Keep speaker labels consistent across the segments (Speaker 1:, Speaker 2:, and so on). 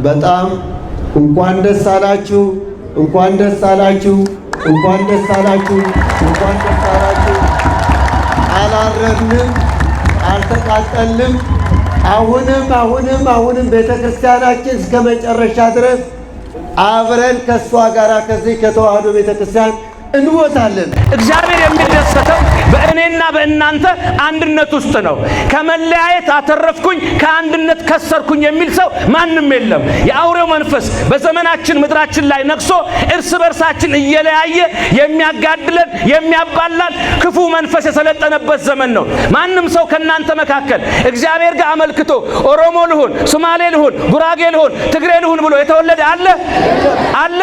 Speaker 1: በጣም እንኳን ደስ አላችሁ፣ እንኳን ደስ አላችሁ፣ እንኳን ደስ አላችሁ፣ እንኳን ደስ አላችሁ። አላረድንም፣ አልተቃጠልንም። አሁንም ቤተክርስቲያናችን እስከ መጨረሻ ድረስ አብረን ከሷ ጋር ከዚህ ከተዋህዶ ቤተክርስቲያን እንወታለን።
Speaker 2: እግዚአብሔር የሚደሰተው በእኔና በእናንተ አንድነት ውስጥ ነው። ከመለያየት አተረፍኩኝ ከአንድነት ከሰርኩኝ የሚል ሰው ማንም የለም። የአውሬው መንፈስ በዘመናችን ምድራችን ላይ ነግሶ እርስ በርሳችን እየለያየ የሚያጋድለን የሚያባላን ክፉ መንፈስ የሰለጠነበት ዘመን ነው። ማንም ሰው ከናንተ መካከል እግዚአብሔር ጋር አመልክቶ ኦሮሞ ልሁን፣ ሶማሌ ልሁን፣ ጉራጌ ልሁን፣ ትግሬ ልሁን ብሎ የተወለደ አለ?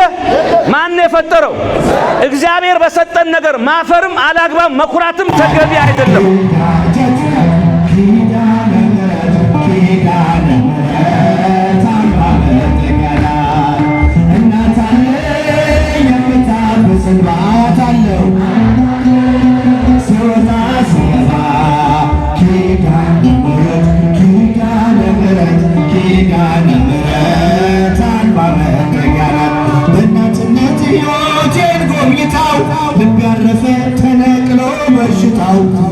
Speaker 2: ማን የፈጠረው? እግዚአብሔር በሰጠን ነገር ማፈርም አላግባብ መኩራትም ተገቢ አይደለም።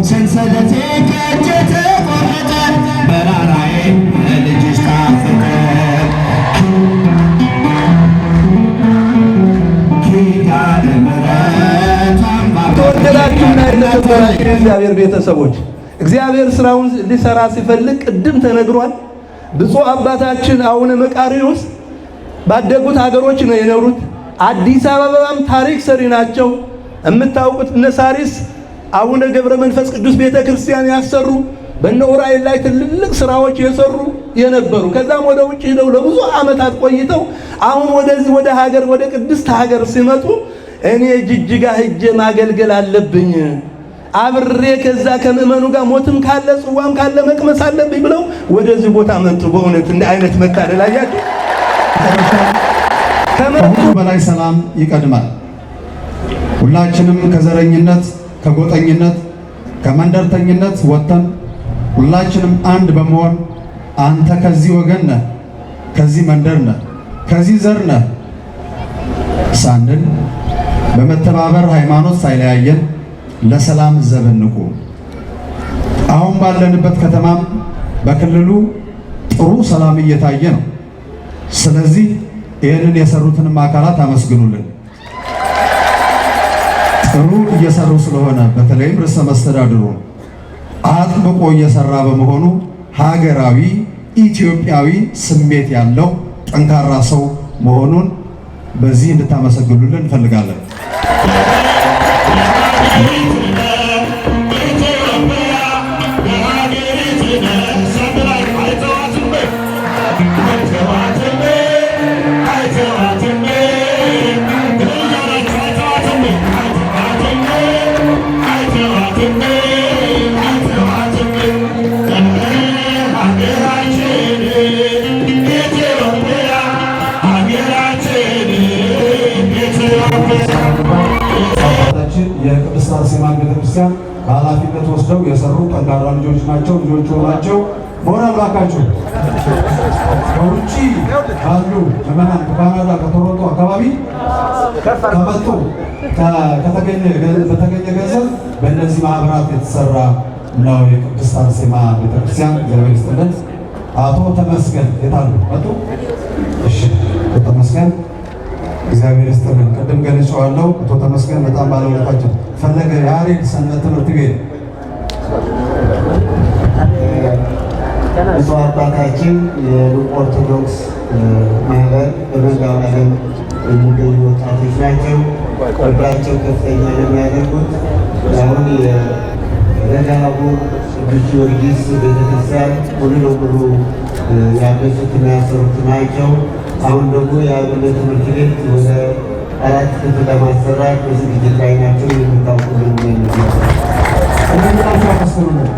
Speaker 3: ሰንሰለቴ ከእጄ ተቆረጠ፣ መራራዬ ለልጅሽ ጣፈጠ። ኪዳነ ምሕረት
Speaker 4: ተወደዳችሁና የተከበራችሁ የእግዚአብሔር ቤተሰቦች እግዚአብሔር ስራውን ሊሰራ ሲፈልግ ቅድም ተነግሯል። ብፁዕ አባታችን አቡነ መቃርዮስ ባደጉት ሀገሮች ነው የኖሩት። አዲስ አበባም ታሪክ ሰሪ ናቸው። የምታውቁት እነ ሳሪስ አቡነ ገብረ መንፈስ ቅዱስ ቤተክርስቲያን ያሰሩ፣ በእነ ዑራኤል ላይ ትልልቅ ስራዎች የሰሩ የነበሩ፣ ከዛም ወደ ውጭ ሄደው ለብዙ ዓመታት ቆይተው አሁን ወደዚህ ወደ ሀገር ወደ ቅድስት ሀገር ሲመጡ እኔ ጅጅጋ ሄጄ ማገልገል አለብኝ፣ አብሬ ከዛ ከምእመኑ ጋር ሞትም ካለ ጽዋም ካለ መቅመስ አለብኝ ብለው ወደዚህ ቦታ መጡ። በእውነት እንደ አይነት መታደል አያችሁ።
Speaker 5: ከሁሉ በላይ ሰላም ይቀድማል። ሁላችንም ከዘረኝነት ከጎጠኝነት ከመንደርተኝነት ወጥተን ሁላችንም አንድ በመሆን አንተ ከዚህ ወገን ነህ፣ ከዚህ መንደር ነህ፣ ከዚህ ዘር ነህ ሳንል በመተባበር ሃይማኖት ሳይለያየን ለሰላም ዘብ እንቁም። አሁን ባለንበት ከተማም በክልሉ ጥሩ ሰላም እየታየ ነው። ስለዚህ ይህንን የሰሩትንም አካላት አመስግኑልን። ጥሩ እየሰሩ ስለሆነ በተለይም ርዕሰ መስተዳድሩ አጥብቆ እየሰራ በመሆኑ ሀገራዊ ኢትዮጵያዊ ስሜት ያለው ጠንካራ ሰው መሆኑን በዚህ እንድታመሰግኑልን እንፈልጋለን።
Speaker 6: የቅድስት አርሴማ ቤተክርስቲያን በኃላፊነት ወስደው የሰሩ ጠንካራ ልጆች ናቸው። ልጆቹ ናቸው ሞራል ባካችሁ። ከውጭ ካሉ ምዕመናን ከካናዳ ከቶሮንቶ አካባቢ ከመጡ በተገኘ ገንዘብ በእነዚህ ማህበራት የተሰራ ነው የቅድስት አርሴማ ቤተክርስቲያን። እግዚአብሔር ይስጥልን። አቶ ተመስገን የታሉ? መጡ? እሺ፣ ተመስገን እግዚአብሔር ይስጥልን። ቅድም ገልጬዋለሁ። አቶ ተመስገን በጣም ባለውለታችን። ፈለገ ያሬድ ሰንበት ትምህርት ቤት
Speaker 1: ብፁዕ አባታችን የሩቅ ኦርቶዶክስ ማህበር በመላው ዓለም የሚገኙ ወጣቶች ናቸው። ቁጥራቸው ከፍተኛ ነው የሚያደርጉት። አሁን የረዳቡር ቅዱስ ጊዮርጊስ ቤተክርስቲያን ሙሉ ለሙሉ ያገዙትና ያሰሩት ናቸው። አሁን ደግሞ የአብነት ትምህርት ቤት ወደ 4 ክፍል ለማሰራት በዝግጅት ላይ ናቸው። የሚታወቁ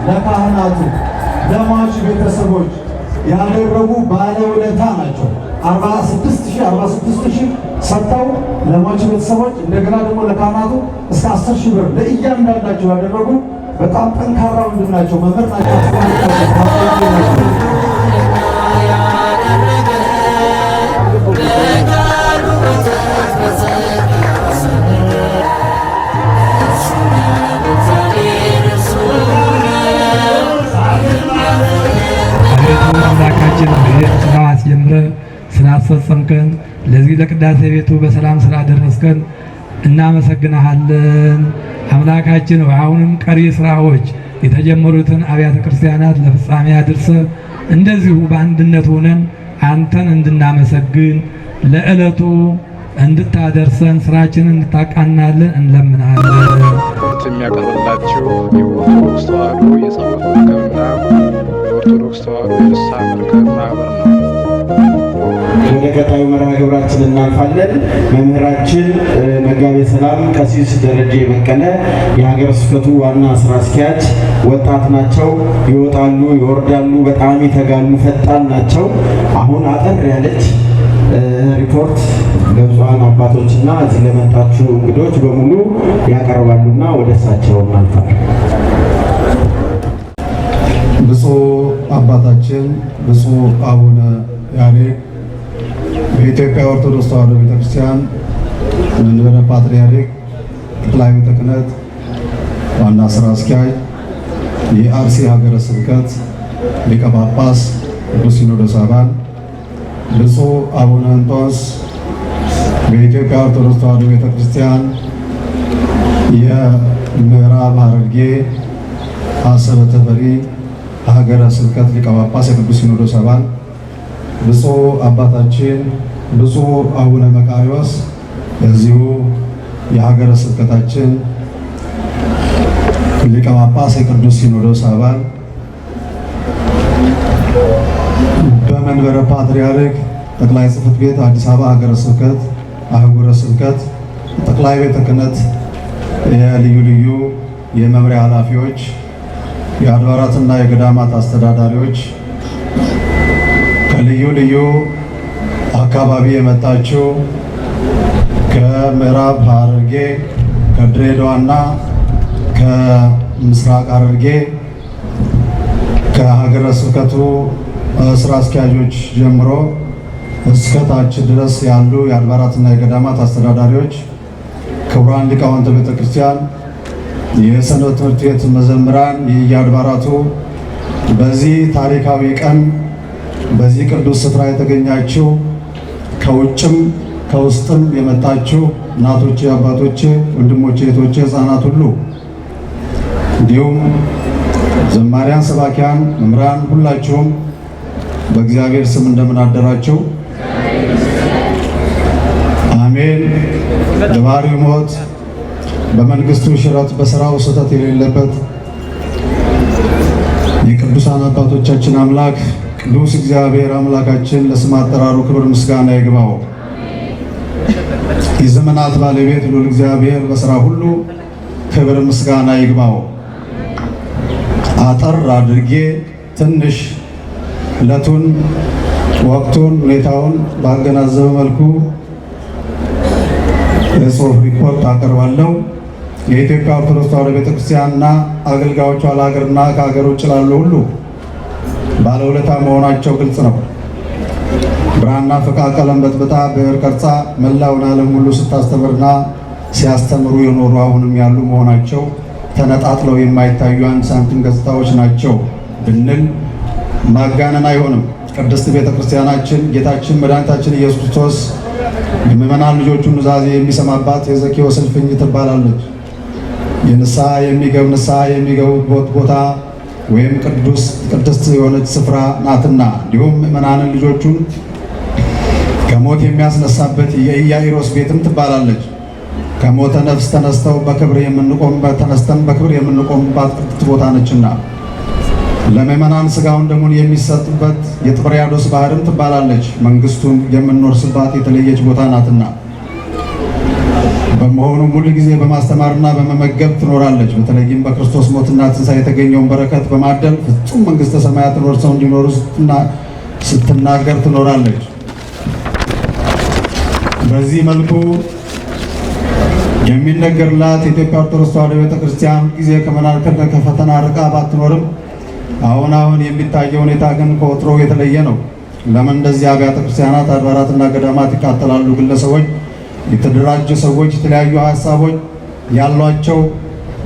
Speaker 6: ለካህናቱ ለሟች ቤተሰቦች ያደረጉ ባለውለታ ናቸው። 46,000 ሰጥተው ለሟች ቤተሰቦች እንደገና ደግሞ ለካህናቱ እስከ 10,000 ብር ለእያንዳንዳቸው ያደረጉ በጣም ጠንካራ ወንድም ናቸው። መምህር ናቸው።
Speaker 7: አስተምረህ ስላስፈጸምከን ለዚህ ለቅዳሴ ቤቱ በሰላም ስላደረስከን እናመሰግናለን። አምላካችን አሁንም ቀሪ ስራዎች የተጀመሩትን አብያተ ክርስቲያናት ለፍጻሜ አድርሰህ እንደዚሁ በአንድነት ሆነን አንተን እንድናመሰግን ለዕለቱ እንድታደርሰን ስራችንን እንድታቃናልን እንለምናለን።
Speaker 8: የሚያቀርብላችሁ የኦርቶዶክስ ተዋሕዶ የጸሎት መርከብና የኦርቶዶክስ ተዋሕዶ የፍስሐ መርከብ ማህበር ነው።
Speaker 1: ወደ ቀጣዩ መርሃ ግብራችን እናልፋለን። መምህራችን መጋቤ ሰላም ቀሲስ ደረጀ በቀለ የሀገረ ስብከቱ ዋና ስራ አስኪያጅ ወጣት ናቸው። ይወጣሉ፣ ይወርዳሉ፣ በጣም ይተጋሉ፣ ፈጣን ናቸው። አሁን አጠር ያለች ሪፖርት ለብዙሃን አባቶችና እዚህ ለመጣችሁ እንግዶች በሙሉ ያቀርባሉና ወደ እሳቸው እናልፋለን።
Speaker 5: ብፁዕ አባታችን ብፁዕ አቡነ ያሬድ በኢትዮጵያ ኦርቶዶክስ ተዋሕዶ ቤተክርስቲያን መንበረ ፓትርያርክ ጠቅላይ ቤተ ክህነት ዋና ስራ አስኪያጅ፣ የአርሲ ሀገረ ስብከት ሊቀ ጳጳስ ቅዱስ ሲኖዶስ አባል፣ ብፁዕ አቡነ እንጦንስ በኢትዮጵያ ኦርቶዶክስ ተዋሕዶ ቤተክርስቲያን የምዕራብ ሐረርጌ አሰበ ተፈሪ ሀገረ ስብከት ሊቀ ጳጳስ የቅዱስ ሲኖዶስ አባል፣ ብፁዕ አባታችን ብፁዕ አቡነ መቃርዮስ እዚሁ የሀገረ ስብከታችን ሊቀ ጳጳስ የቅዱስ ሲኖዶስ አባል፣ በመንበረ ፓትርያርክ ጠቅላይ ጽሕፈት ቤት አዲስ አበባ ሀገረ ስብከት አህጉረ ስብከት ጠቅላይ ቤተ ክህነት የልዩ ልዩ የመምሪያ ኃላፊዎች፣ የአድባራትና የገዳማት አስተዳዳሪዎች፣ ከልዩ ልዩ አካባቢ የመጣችው ከምዕራብ ሐረርጌ ከድሬዳዋና ከምስራቅ ሐረርጌ ከሀገረ ስብከቱ ስራ አስኪያጆች ጀምሮ እስከ ታች ድረስ ያሉ የአድባራትና የገዳማት አስተዳዳሪዎች፣ ክቡራን ሊቃውንተ ቤተ ክርስቲያን፣ የሰንበት ትምህርት ቤት መዘምራን፣ የየአድባራቱ በዚህ ታሪካዊ ቀን በዚህ ቅዱስ ስፍራ የተገኛችሁ ከውጭም ከውስጥም የመጣችሁ እናቶቼ፣ አባቶቼ፣ ወንድሞቼ፣ እህቶቼ፣ ሕፃናት ሁሉ እንዲሁም ዘማሪያን፣ ሰባኪያን፣ መምህራን ሁላችሁም በእግዚአብሔር ስም እንደምን አደራችሁ? አሜን። ለባህሪው ሞት በመንግስቱ ሽረት በሥራው ስህተት የሌለበት የቅዱሳን አባቶቻችን አምላክ ቅዱስ እግዚአብሔር አምላካችን ለስም አጠራሩ ክብር ምስጋና ይግባው። የዘመናት ባለቤት ልዑል እግዚአብሔር በሥራ ሁሉ ክብር ምስጋና ይግባው። አጠር አድርጌ ትንሽ ዕለቱን፣ ወቅቱን፣ ሁኔታውን ባገናዘበ መልኩ የጽሑፍ ሪፖርት አቀርባለሁ። የኢትዮጵያ ኦርቶዶክስ ተዋሕዶ ቤተክርስቲያንና አገልጋዮቿ ለሀገርና ከሀገር ውጭ ላሉ ሁሉ ባለውለታ መሆናቸው ግልጽ ነው። ብራና ፍቃ ቀለም በጥብጣ ብዕር ቀርጻ መላውን ዓለም ሁሉ ስታስተምርና ሲያስተምሩ የኖሩ አሁንም ያሉ መሆናቸው ተነጣጥለው የማይታዩ አንድ ሳንቲም ገጽታዎች ናቸው ብንል ማጋነን አይሆንም። ቅድስት ቤተክርስቲያናችን ጌታችን መድኃኒታችን ኢየሱስ ክርስቶስ የምዕመናን ልጆቹን ኑዛዜ የሚሰማባት የዘኬዎስ እልፍኝ ትባላለች። የንስሐ የሚገቡ ንስሐ የሚገቡበት ቦታ ወይም ቅድስት የሆነች ስፍራ ናትና፣ እንዲሁም ምዕመናንን ልጆቹን ከሞት የሚያስነሳበት የኢያኢሮስ ቤትም ትባላለች። ከሞተ ነፍስ ተነስተው በክብር የምንቆምበት ተነስተን በክብር የምንቆምባት ቅድስት ቦታ ነችና፣ ለምዕመናን ሥጋውን ደሙን የሚሰጥበት የጥብርያዶስ ባህርም ትባላለች። መንግስቱን የምንወርስባት የተለየች ቦታ ናትና፣ በመሆኑም ሁሉ ጊዜ በማስተማርና በመመገብ ትኖራለች። በተለይም በክርስቶስ ሞትና ትንሣኤ የተገኘውን በረከት በማደል ፍጹም መንግሥተ ሰማያትን ወርሰው እንዲኖሩ ስትናገር ትኖራለች። በዚህ መልኩ የሚነገርላት የኢትዮጵያ ኦርቶዶክስ ተዋሕዶ ቤተክርስቲያን ጊዜ ከፈተና ርቃ ባትኖርም አሁን የሚታየው ሁኔታ ግን ከወትሮ የተለየ ነው። ለምን እንደዚህ አብያተ ክርስቲያናት፣ አድባራትና ገዳማት ይቃጠላሉ? ግለሰቦች፣ የተደራጁ ሰዎች፣ የተለያዩ ሀሳቦች ያሏቸው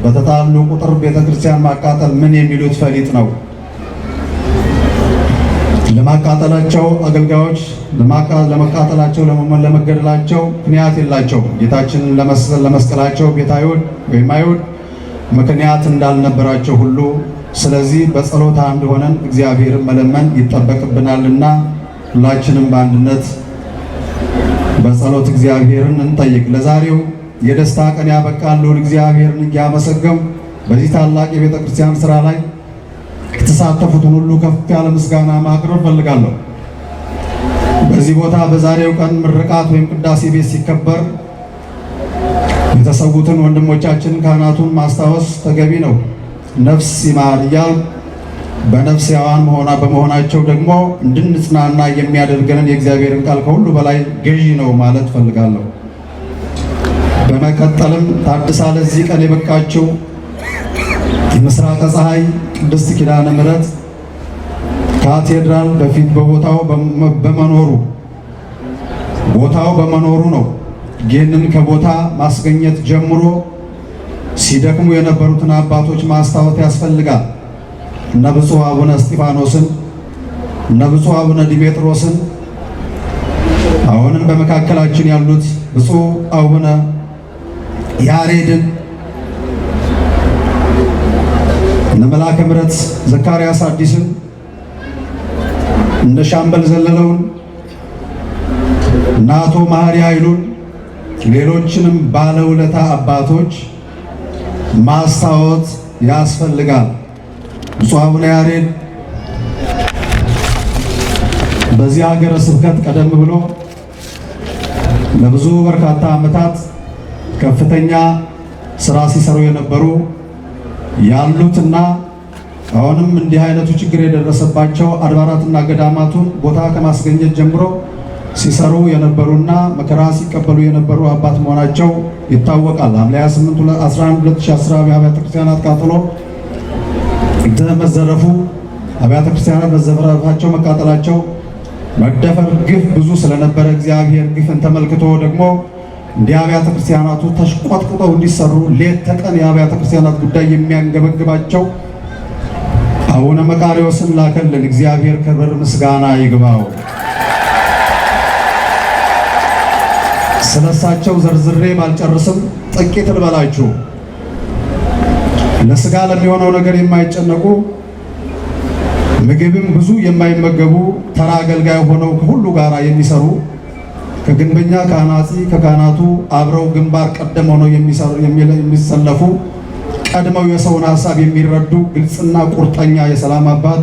Speaker 5: በተጣሉ ቁጥር ቤተክርስቲያን ማቃጠል ምን የሚሉት ፈሊጥ ነው? ለማቃጠላቸው አገልጋዮች ለመቃጠላቸው ለመገደላቸው ምክንያት የላቸው። ጌታችንን ለመስቀላቸው ቤተ አይሁድ ወይም አይሁድ ምክንያት እንዳልነበራቸው ሁሉ ስለዚህ በጸሎት አንድ ሆነን እግዚአብሔርን መለመን ይጠበቅብናልና ሁላችንም በአንድነት በጸሎት እግዚአብሔርን እንጠይቅ። ለዛሬው የደስታ ቀን ያበቃን ልዑል እግዚአብሔርን እያመሰገንኩ በዚህ ታላቅ የቤተ ክርስቲያን ስራ ላይ የተሳተፉትን ሁሉ ከፍ ያለ ምስጋና ማቅረብ ፈልጋለሁ። በዚህ ቦታ በዛሬው ቀን ምርቃት ወይም ቅዳሴ ቤት ሲከበር የተሰዉትን ወንድሞቻችን ካህናቱን ማስታወስ ተገቢ ነው። ነፍስ ይማር እያል በነፍስ ሕያዋን በመሆናቸው ደግሞ እንድንጽናና የሚያደርገንን የእግዚአብሔርን ቃል ከሁሉ በላይ ገዢ ነው ማለት ፈልጋለሁ። በመቀጠልም ታድሳ ለዚህ ቀን የበቃችው የምስራቀ ፀሐይ ቅድስት ኪዳነ ምሕረት ካቴድራል በፊት ቦታው በመኖሩ ነው። ይህንን ከቦታ ማስገኘት ጀምሮ ሲደክሙ የነበሩትን አባቶች ማስታወት ያስፈልጋል። እነ ብፁዕ አቡነ እስጢፋኖስን፣ እነ ብፁዕ አቡነ ዲሜጥሮስን፣ አሁንም በመካከላችን ያሉት ብፁዕ አቡነ ያሬድን፣ እነ መልአከ ምሕረት ዘካርያስ አዲስን፣ እነ ሻምበል ዘለለውን፣ እነ አቶ መሐሪ ኃይሉን፣ ሌሎችንም ባለውለታ አባቶች ማስታወት ያስፈልጋል። ብፁዕ አቡነ ያሬድ በዚህ ሀገረ ስብከት ቀደም ብሎ ለብዙ በርካታ ዓመታት ከፍተኛ ስራ ሲሰሩ የነበሩ ያሉትና አሁንም እንዲህ አይነቱ ችግር የደረሰባቸው አድባራትና ገዳማቱን ቦታ ከማስገኘት ጀምሮ ሲሰሩ የነበሩና መከራ ሲቀበሉ የነበሩ አባት መሆናቸው ይታወቃል። ሐምሌ 28 11 2010 አብያተ ክርስቲያናት ቃጠሎ መዘረፉ፣ አብያተ ክርስቲያናት መዘረፋቸው፣ መቃጠላቸው፣ መደፈር፣ ግፍ ብዙ ስለነበረ እግዚአብሔር ግፍን ተመልክቶ ደግሞ እንዲህ አብያተ ክርስቲያናቱ ተሽቆጥቁጠው እንዲሰሩ ሌት ተቀን የአብያተ ክርስቲያናት ጉዳይ የሚያንገበግባቸው አቡነ መቃርዮስን ላከልን። እግዚአብሔር ክብር ምስጋና ይግባው። ስለሳቸው ዘርዝሬ ባልጨርስም ጥቂት ልበላችሁ። ለስጋ ለሚሆነው ነገር የማይጨነቁ ምግብም ብዙ የማይመገቡ ተራ አገልጋይ ሆነው ከሁሉ ጋር የሚሰሩ ከግንበኛ ከአናጺ ከካህናቱ አብረው ግንባር ቀደም ሆነው የሚሰለፉ ቀድመው የሰውን ሐሳብ የሚረዱ ግልጽና ቁርጠኛ የሰላም አባት፣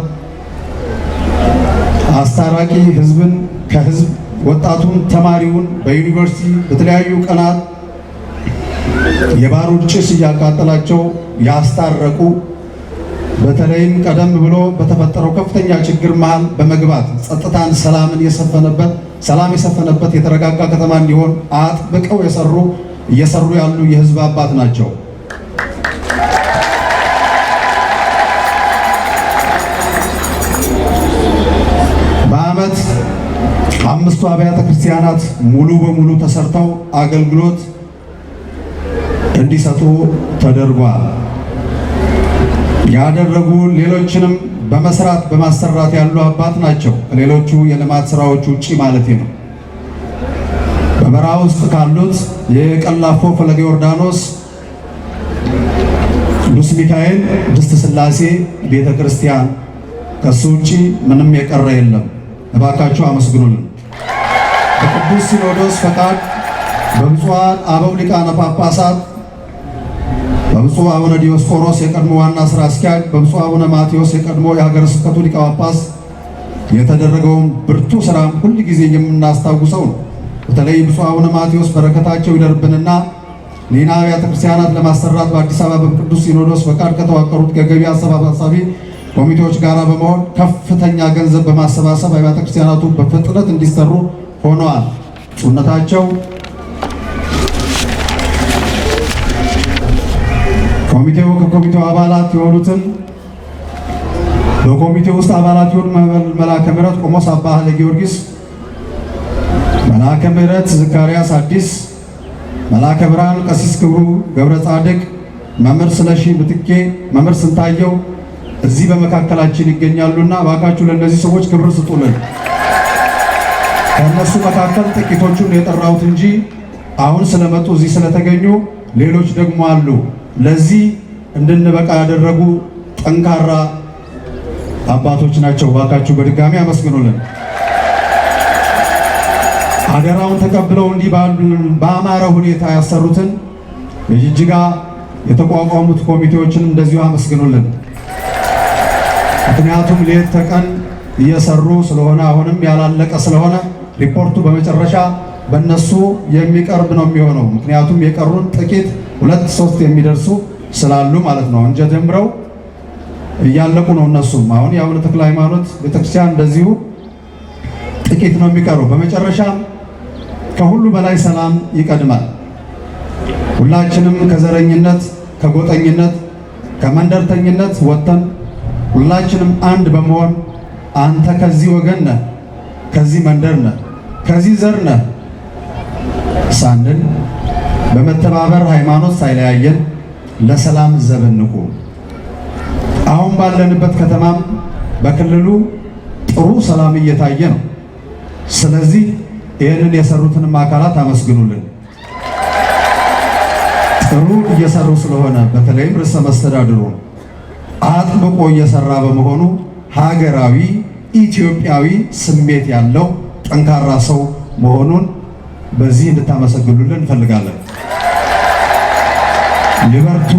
Speaker 5: አስታራቂ፣ ህዝብን ከህዝብ ወጣቱን ተማሪውን በዩኒቨርሲቲ በተለያዩ ቀናት የባሩድ ጭስ እያቃጠላቸው ያስታረቁ፣ በተለይም ቀደም ብሎ በተፈጠረው ከፍተኛ ችግር መሃል በመግባት ጸጥታን፣ ሰላም የሰፈነበት የተረጋጋ ከተማ እንዲሆን አጥብቀው እየሰሩ ያሉ የህዝብ አባት ናቸው። በዓመት 5 አብያተ ክርስቲያናት ሙሉ በሙሉ ተሰርተው አገልግሎት እንዲሰጡ ተደርጓል። ያደረጉ ሌሎችንም በማሰራት ያሉ አባት ናቸው። ከሌሎቹ የልማት ስራዎች ውጪ ማለት ነው። በበረሃ ውስጥ ካሉት የቀላፎ ፈለገ ዮርዳኖስ ቅዱስ ሚካኤል ቅድስት ሥላሴ ቤተ ክርስቲያን ከሱ ውጪ ምንም የቀረ የለም። እባካችሁ አመስግኑልን። በቅዱስ ሲኖዶስ ፈቃድ በብፁዓን አበው ሊቃነ ጳጳሳት በብፁዕ አቡነ ዲዮስቆሮስ የቀድሞ ዋና ስራ አስኪያጅ፣ በብፁዕ አቡነ ማቴዎስ የቀድሞ የሀገረ ስብከቱ ሊቀ ጳጳስ የተደረገውን ብርቱ ስራ ሁል ጊዜ የምናስታውሰው ነው። በተለይ ብፁዕ አቡነ ማቴዎስ በረከታቸው ይደርብንና ሌላ አብያተ ክርስቲያናት ለማሰራት በአዲስ አበባ በቅዱስ ሲኖዶስ ፈቃድ ከተዋቀሩት ከገቢ አሰባሳቢ ኮሚቴዎች ጋር በመሆን ከፍተኛ ገንዘብ በማሰባሰብ አብያተ ክርስቲያናቱ በፍጥነት እንዲሰሩ ሆነዋል። ጹነታቸው ከኮሚቴው አባላት የሆኑትን በኮሚቴው ውስጥ አባላት የሆኑ መልአከ ምሕረት ቆሞስ አባ ኃይለ ጊዮርጊስ፣ መልአከ ምሕረት ዘካርያስ አዲስ፣ መልአከ ብርሃን ቀሲስ ክብሩ ገብረ ጻድቅ፣ መምህር ስለሺ ምትኬ፣ መምህር ስንታየው እዚህ በመካከላችን ይገኛሉና እባካችሁ ለእነዚህ ሰዎች ክብር ስጡልን። ከእነሱ መካከል ጥቂቶቹን የጠራሁት እንጂ አሁን ስለመጡ እዚህ ስለተገኙ ሌሎች ደግሞ አሉ። ለዚህ እንድንበቃ ያደረጉ ጠንካራ አባቶች ናቸው። እባካችሁ በድጋሚ አመስግኑልን። አደራውን ተቀብለው እንዲህ በአማረ ሁኔታ ያሰሩትን የጅጅጋ የተቋቋሙት ኮሚቴዎችን እንደዚሁ አመስግኑልን። ምክንያቱም ሌት ተቀን እየሰሩ ስለሆነ አሁንም ያላለቀ ስለሆነ ሪፖርቱ በመጨረሻ በእነሱ የሚቀርብ ነው የሚሆነው። ምክንያቱም የቀሩን ጥቂት 2-3 የሚደርሱ ስላሉ ማለት ነው። እንጂ ጀምረው እያለቁ ነው እነሱም። አሁን የአቡነ ተክለ ሃይማኖት ቤተክርስቲያን እንደዚሁ ጥቂት ነው የሚቀረው። በመጨረሻም ከሁሉ በላይ ሰላም ይቀድማል። ሁላችንም ከዘረኝነት፣ ከጎጠኝነት፣ ከመንደርተኝነት ወጥተን ሁላችንም አንድ በመሆን አንተ ከዚህ ወገን ነህ፣ ከዚህ መንደር ነህ፣ ከዚህ ዘር ነህ ሳንል በመተባበር ሃይማኖት ሳይለያየን ለሰላም ዘብ እንቁም። አሁን ባለንበት ከተማም በክልሉ ጥሩ ሰላም እየታየ ነው። ስለዚህ ይህንን የሰሩትንም አካላት አመስግኑልን። ጥሩ እየሰሩ ስለሆነ በተለይም ርዕሰ መስተዳድሩ አጥብቆ እየሰራ በመሆኑ ሀገራዊ ኢትዮጵያዊ ስሜት ያለው ጠንካራ ሰው መሆኑን በዚህ እንድታመሰግኑልን እንፈልጋለን። ይበርቱ፣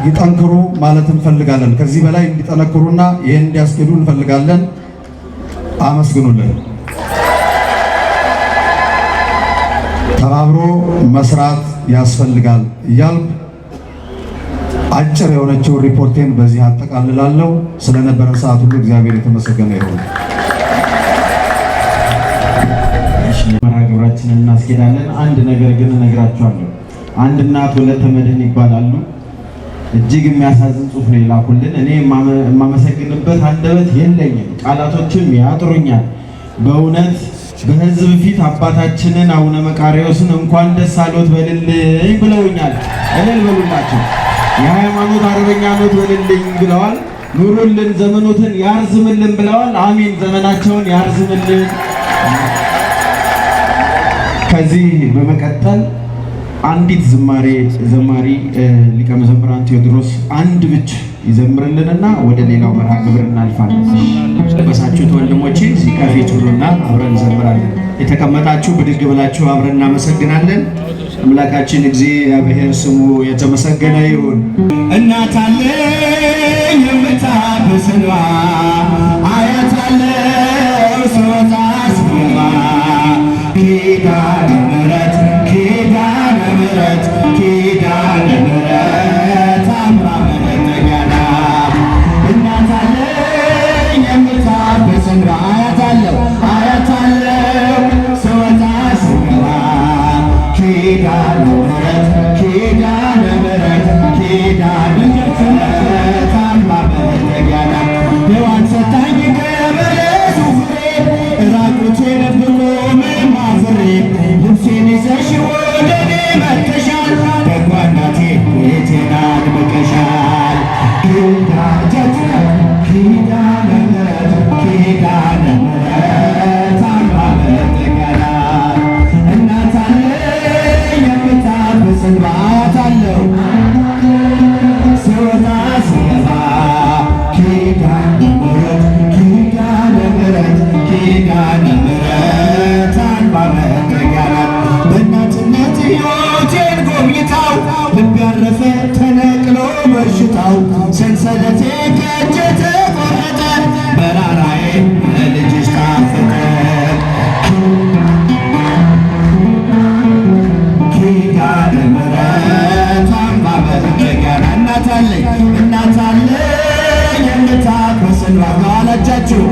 Speaker 5: ይጠንክሩ ማለት እንፈልጋለን። ከዚህ በላይ እንዲጠነክሩና ይህን እንዲያስኬዱ እንፈልጋለን። አመስግኑልን። ተባብሮ መስራት ያስፈልጋል እያልኩ አጭር የሆነችው ሪፖርቴን በዚህ አጠቃልላለሁ። ስለነበረን ሰዓት ሁሉ እግዚአብሔር የተመሰገነ ይሁን።
Speaker 1: መርሃ ግብራችንን እናስኬዳለን። አንድ ነገር ግን እነግራችኋለሁ። አንድ እናት ወለተ መድህን ይባላሉ። እጅግ የሚያሳዝን ጽሑፍ ነው የላኩልን። እኔ የማመሰግንበት አንደበት የለኝም፣ ቃላቶችም ያጥሩኛል። በእውነት በሕዝብ ፊት አባታችንን አቡነ መቃርዮስን እንኳን ደስ አሎት በልልኝ ብለውኛል። እልል በሉላቸው። የሃይማኖት አርበኛ ኖት በልልኝ ብለዋል። ኑሩልን፣ ዘመኖትን ያርዝምልን ብለዋል። አሜን፣ ዘመናቸውን ያርዝምልን። ከዚህ በመቀጠል አንዲት ዘማሪ ሊቀ መዘምራን ቴዎድሮስ አንድ ብቻ ይዘምርልንና ወደ ሌላው መርሃ ግብር እናልፋለን። በሳችሁት ወንድሞቼ እዚህ ከፊት ሁሉና አብረን እንዘምራለን። የተቀመጣችሁ ብድግ ብላችሁ አብረን እናመሰግናለን። አምላካችን እግዚአብሔር ስሙ የተመሰገነ ይሁን።
Speaker 3: እናት አለኝ የምታብስሏ አያት አለው ስወጣ ስገባ ኪዳነ ምሕረት ኪዳነ ምሕረት ኪዳነ ምሕረት አምራ መጠጊያና እናት አለኝ የምታብስሏ አያት አለው ስወጣ ስገባ ኪዳነ ምሕረት ኪዳነ ምሕረት ኪዳነ ምሕረት አምራ መጠጊያና ሔዋን ሰጣኝ ከበለሱ ፍሬ ራቁቴን ብቆም ማፍሬ ልብሴን ይዘሽ ወደ እኔ መጥተሻል ደግሟ እናቴ ቤቴን አድምቀሻል። ኪዳነ ምሕረት ኪዳነ ምሕረት አምራ መጠጊያና እናት አለኝ የምታብስል አያት አለው ስወጣ ስገባ ኪዳነ ምሕረት ኪዳነ ምሕረት ኪዳነ ምሕረት አምራ መጠጊያና በእናትነት ሕይወቴን ጎብኝታው ልብ ያረፈ ተነቅሎ በሽታው ሰንሰለቴ ከእጄ ተቆረጠ መራራዬ ለልጅሽ ጣፈጠ። ኪዳነ ምሕረት አምራ መጠጊያና እናት አለኝ የምታብስል ባላጃችሁ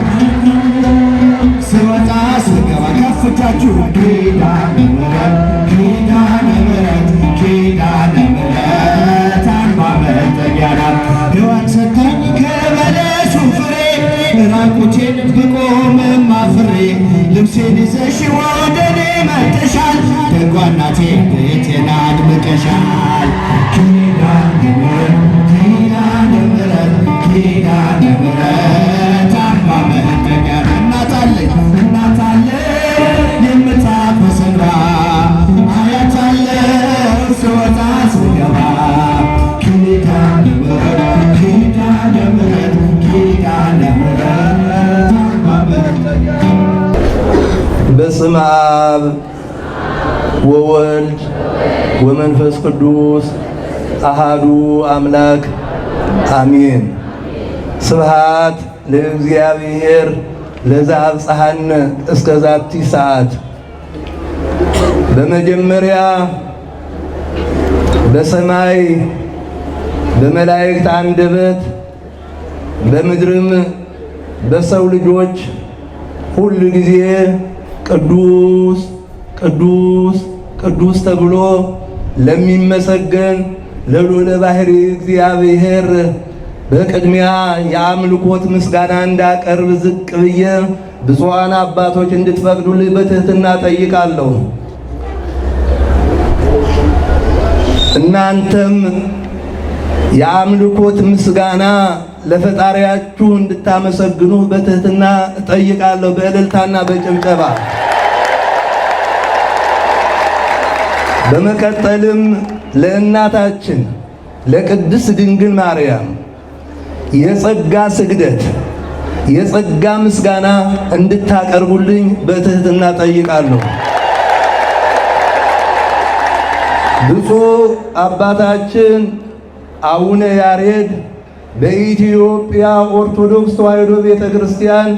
Speaker 3: ስወጣ ስገባ ከፍቻችሁ ኪዳነ ምሕረት ኪዳነ ምሕረት ኪዳነ ምሕረት አምራ መጠጊያና ሔዋን ሰጣኝ ከበለሱ ፍሬ ራቁቴን ብቆምም አፍሬ ልብሴን ይዘሽ ወደ እኔ መጥተሻል ደግሟ እናቴ ቤቴን አድምቀሻል። ኪዳነ ምሕረት ኪዳነ ምሕረት ኪዳነ ስወጣ ስገባ ኪዳነ ምሕረት ኪዳነ ምሕረት ኪዳነ ምሕረት
Speaker 4: በስመ አብ ወወልድ ወመንፈስ ቅዱስ አሃዱ አምላክ አሜን። ስብሐት ለእግዚአብሔር ለዘአብጽሐነ እስከ ዛቲ ሰዓት። በመጀመሪያ በሰማይ በመላእክት አንደበት በምድርም በሰው ልጆች ሁሉ ጊዜ ቅዱስ ቅዱስ ቅዱስ ተብሎ ለሚመሰገን ለልዑለ ባሕርይ እግዚአብሔር በቅድሚያ የአምልኮት ምስጋና እንዳቀርብ ዝቅ ብዬ ብፁዓን አባቶች እንድትፈቅዱልኝ በትህትና ጠይቃለሁ። እናንተም የአምልኮት ምስጋና ለፈጣሪያችሁ እንድታመሰግኑ በትህትና እጠይቃለሁ፣ በእልልታና በጭብጨባ። በመቀጠልም ለእናታችን ለቅድስት ድንግል ማርያም የጸጋ ስግደት የጸጋ ምስጋና እንድታቀርቡልኝ በትህትና ጠይቃለሁ። ብፁዕ አባታችን አቡነ ያሬድ በኢትዮጵያ ኦርቶዶክስ ተዋሕዶ ቤተክርስቲያን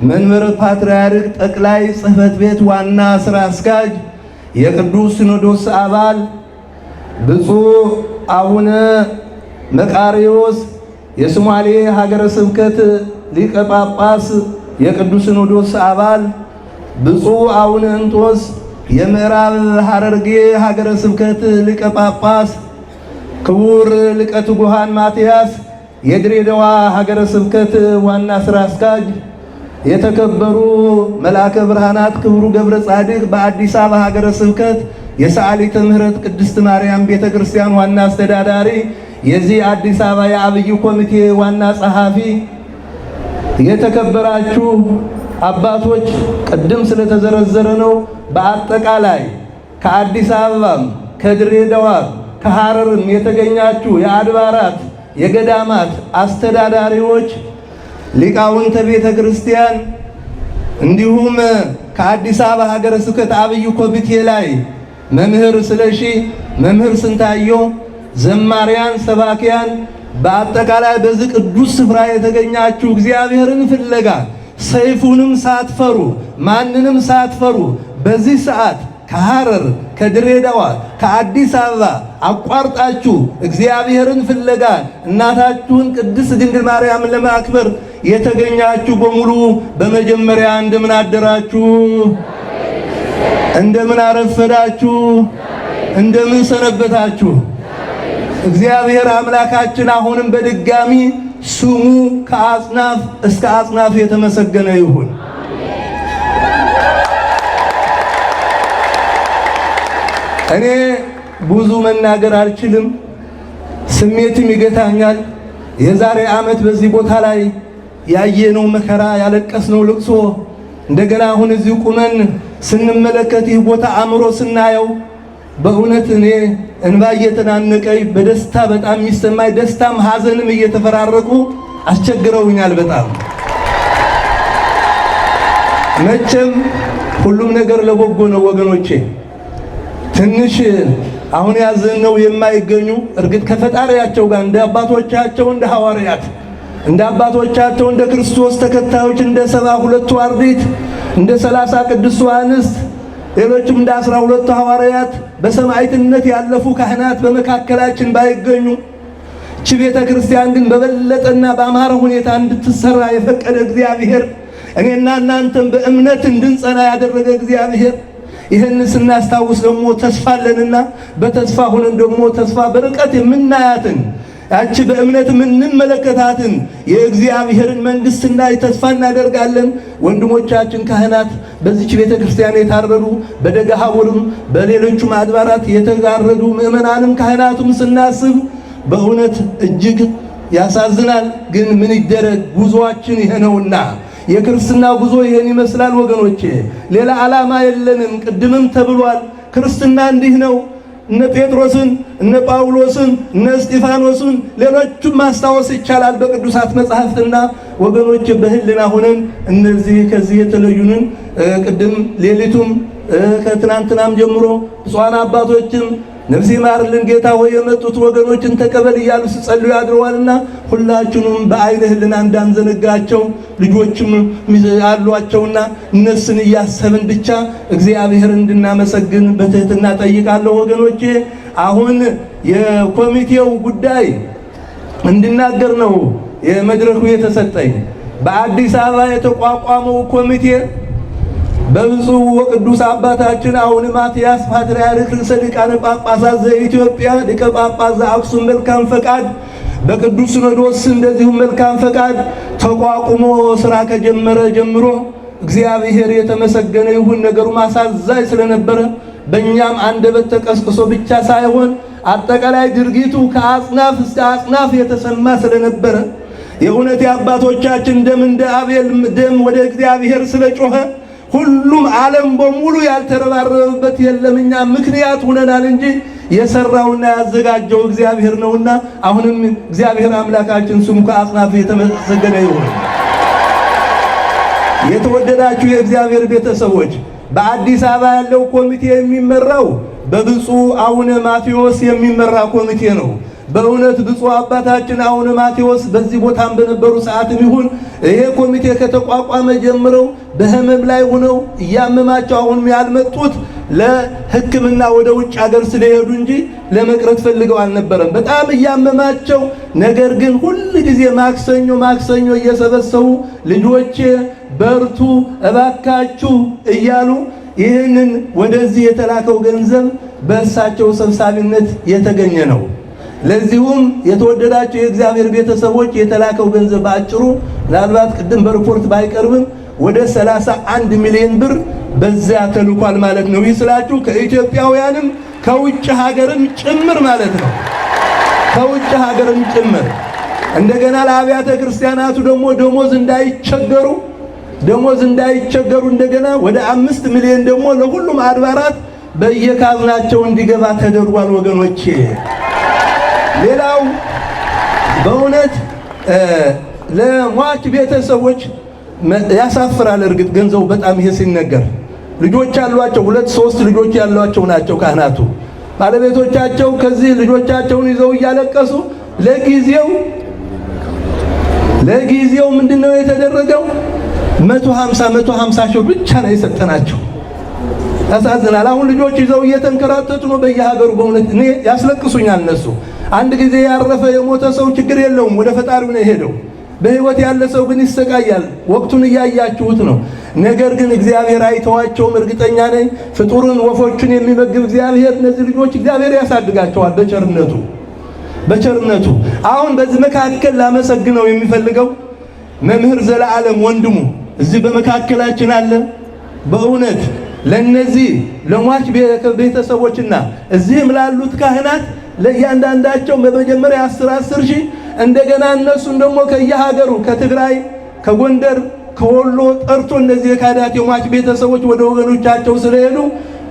Speaker 4: መንበረ ፓትርያርክ ጠቅላይ ጽሕፈት ቤት ዋና ሥራ አስኪያጅ የቅዱስ ሲኖዶስ አባል ብፁዕ አቡነ መቃርዮስ የሶማሌ ሀገረ ስብከት ሊቀ ጳጳስ የቅዱስ ሲኖዶስ አባል ብፁዕ አቡነ እንጦስ የምዕራብ ሐረርጌ ሀገረ ስብከት ሊቀ ጳጳስ፣ ክቡር ሊቀ ትጉሃን ማትያስ የድሬዳዋ ሀገረ ስብከት ዋና ሥራ አስኪያጅ፣ የተከበሩ መልአከ ብርሃናት ክቡር ገብረ ጻድቅ በአዲስ አበባ ሀገረ ስብከት የሰዓሊተ ምሕረት ቅድስት ማርያም ቤተክርስቲያን ዋና አስተዳዳሪ፣ የዚህ አዲስ አበባ የአብይ ኮሚቴ ዋና ጸሐፊ፣ የተከበራችሁ አባቶች ቅድም ስለተዘረዘረ ነው። በአጠቃላይ ከአዲስ አበባም ከድሬዳዋም ከሐረርም የተገኛችሁ የአድባራት የገዳማት አስተዳዳሪዎች፣ ሊቃውንተ ቤተ ክርስቲያን እንዲሁም ከአዲስ አበባ ሀገረ ስብከት አብይ ኮሚቴ ላይ መምህር ስለሺ፣ መምህር ስንታየው፣ ዘማሪያን፣ ሰባኪያን፣ በአጠቃላይ በዚህ ቅዱስ ስፍራ የተገኛችሁ እግዚአብሔርን ፍለጋ ሰይፉንም ሳትፈሩ ማንንም ሳትፈሩ በዚህ ሰዓት ከሐረር ከድሬዳዋ ከአዲስ አበባ አቋርጣችሁ እግዚአብሔርን ፍለጋ እናታችሁን ቅድስት ድንግል ማርያምን ለማክበር የተገኛችሁ በሙሉ በመጀመሪያ እንደምን አደራችሁ? እንደምን አረፈዳችሁ? እንደምን ሰነበታችሁ? እግዚአብሔር አምላካችን አሁንም በድጋሚ ስሙ ከአጽናፍ እስከ አጽናፍ የተመሰገነ ይሁን። እኔ ብዙ መናገር አልችልም፣ ስሜትም ይገታኛል። የዛሬ ዓመት በዚህ ቦታ ላይ ያየነው መከራ ያለቀስነው ልቅሶ እንደገና አሁን እዚህ ቁመን ስንመለከት ይህ ቦታ አምሮ ስናየው በእውነት እኔ እንባ እየተናነቀኝ በደስታ በጣም የሚሰማኝ ደስታም ሐዘንም እየተፈራረቁ አስቸግረውኛል በጣም። መቼም ሁሉም ነገር ለበጎ ነው ወገኖቼ። ትንሽ አሁን ያዘነው የማይገኙ እርግጥ ከፈጣሪያቸው ጋር እንደ አባቶቻቸው እንደ ሐዋርያት እንደ አባቶቻቸው እንደ ክርስቶስ ተከታዮች እንደ 72ቱ አርድእት እንደ 30 ቅዱስ አንስት ሌሎችም እንደ 12ቱ ሐዋርያት በሰማዕትነት ያለፉ ካህናት በመካከላችን ባይገኙ እቺ ቤተ ክርስቲያን ግን በበለጠና በአማረ ሁኔታ እንድትሰራ የፈቀደ እግዚአብሔር እኔና እናንተም በእምነት እንድንጸና ያደረገ እግዚአብሔር ይህን ስናስታውስ ደግሞ ተስፋ አለንና በተስፋ ሆነን ደግሞ ተስፋ በርቀት የምናያትን ያቺ በእምነት የምንመለከታትን የእግዚአብሔርን መንግስት እንዳይ ተስፋ እናደርጋለን። ወንድሞቻችን ካህናት በዚች ቤተ ክርስቲያን የታረዱ በደጋ ሀቡርም በሌሎቹም አድባራት የተጋረዱ ምእመናንም ካህናቱም ስናስብ በእውነት እጅግ ያሳዝናል። ግን ምን ይደረግ ጉዞአችን ይሄ ነውና የክርስትና ጉዞ ይሄን ይመስላል ወገኖቼ። ሌላ ዓላማ የለንም። ቅድምም ተብሏል ክርስትና እንዲህ ነው። እነ ጴጥሮስን እነ ጳውሎስን እነ እስጢፋኖስን ሌሎቹም ማስታወስ ይቻላል በቅዱሳት መጻሕፍትና ወገኖች በህልና ሆነን እነዚህ ከዚህ የተለዩንን ቅድም ሌሊቱም ከትናንትናም ጀምሮ ብፁዓን አባቶችም ነፍሴ ማርልን ጌታ ሆይ የመጡት ወገኖችን ተቀበል እያሉ ሲጸልዩ ያድረዋልና ሁላችንም በአይነ ህልና እንዳንዘነጋቸው ልጆችም አሏቸውና እነሱን እያሰብን ብቻ እግዚአብሔር እንድናመሰግን በትህትና ጠይቃለሁ። ወገኖቼ አሁን የኮሚቴው ጉዳይ እንድናገር ነው የመድረኩ የተሰጠኝ። በአዲስ አበባ የተቋቋመው ኮሚቴ በብፁዕ ወቅዱስ አባታችን አቡነ ማትያስ ፓትርያርክ ርዕሰ ሊቃነ ጳጳሳት ዘኢትዮጵያ ሊቀ ጳጳስ ዘአክሱም መልካም ፈቃድ በቅዱስ ሲኖዶስ እንደዚሁም መልካም ፈቃድ ተቋቁሞ ስራ ከጀመረ ጀምሮ እግዚአብሔር የተመሰገነ ይሁን። ነገሩ ማሳዛኝ ስለነበረ በእኛም አንደበት ተቀስቅሶ ብቻ ሳይሆን አጠቃላይ ድርጊቱ ከአጽናፍ እስከ አጽናፍ የተሰማ ስለነበረ የእውነት የአባቶቻችን ደም እንደ አቤል ደም ወደ እግዚአብሔር ስለጮኸ ሁሉም ዓለም በሙሉ ያልተረባረበበት የለም። እኛ ምክንያት ሆነናል እንጂ የሰራውና ያዘጋጀው እግዚአብሔር ነውና አሁንም እግዚአብሔር አምላካችን ስሙ ከአጽናፍ የተመሰገነ ይሁን። የተወደዳችሁ የእግዚአብሔር ቤተሰቦች በአዲስ አበባ ያለው ኮሚቴ የሚመራው በብፁዕ አቡነ ማቴዎስ የሚመራ ኮሚቴ ነው። በእውነት ብፁዕ አባታችን አቡነ ማቴዎስ በዚህ ቦታም በነበሩ ሰዓትም ይሁን ይሄ ኮሚቴ ከተቋቋመ ጀምረው በህመም ላይ ሆነው እያመማቸው አሁንም ያልመጡት ለሕክምና ወደ ውጭ ሀገር ስለሄዱ እንጂ ለመቅረት ፈልገው አልነበረም። በጣም እያመማቸው ነገር ግን ሁል ጊዜ ማክሰኞ እየሰበሰቡ ልጆቼ በርቱ እባካችሁ እያሉ ይህንን ወደዚህ የተላከው ገንዘብ በእሳቸው ሰብሳቢነት የተገኘ ነው። ለዚሁም የተወደዳቸው የእግዚአብሔር ቤተሰቦች የተላከው ገንዘብ በአጭሩ ምናልባት ቅድም በሪፖርት ባይቀርብም ወደ 31 ሚሊዮን ብር በዚያ ተልኳል ማለት ነው። ይህ ስላችሁ ከኢትዮጵያውያንም ከውጭ ሀገርም ጭምር ማለት ነው። ከውጭ ሀገርም ጭምር እንደገና ለአብያተ ክርስቲያናቱ ደግሞ ደሞዝ እንዳይቸገሩ እንደገና ወደ 5 ሚሊዮን ደግሞ ለሁሉም አድባራት በየካዝናቸው እንዲገባ ተደርጓል ወገኖቼ። ሌላው በእውነት ለሟች ቤተሰቦች ያሳፍራል። እርግጥ ገንዘቡ በጣም ይሄ ሲነገር ልጆች ያሏቸው 2-3 ልጆች ያሏቸው ናቸው ካህናቱ። ባለቤቶቻቸው ከዚህ ልጆቻቸውን ይዘው እያለቀሱ ለጊዜው ምንድነው የተደረገው? 150 ሺህ ብቻ ነው የሰጠናቸው። ያሳዝናል። አሁን ልጆች ይዘው እየተንከራተቱ ነው በየሀገሩ። በእውነት እኔ ያስለቅሱኛል እነሱ። አንድ ጊዜ ያረፈ የሞተ ሰው ችግር የለውም ወደ ፈጣሪው ነው የሄደው። በህይወት ያለ ሰው ግን ይሰቃያል። ወቅቱን እያያችሁት ነው። ነገር ግን እግዚአብሔር አይተዋቸውም። እርግጠኛ ነኝ ፍጡርን ወፎችን የሚመግብ እግዚአብሔር እነዚህ ልጆች እግዚአብሔር ያሳድጋቸዋል በቸርነቱ። አሁን በዚህ መካከል ላመሰግነው የሚፈልገው መምህር ዘለዓለም ወንድሙ እዚህ በመካከላችን አለ። በእውነት ለነዚህ ለሟች ቤተሰቦችና እዚህም ላሉት ካህናት ለእያንዳንዳቸው በመጀመሪያ 10 ሺህ እንደገና እነሱን ደግሞ ከየሀገሩ ከትግራይ፣ ከጎንደር፣ ከወሎ ጠርቶ እነዚህ የካህናት የሟች ቤተሰቦች ወደ ወገኖቻቸው ስለሄዱ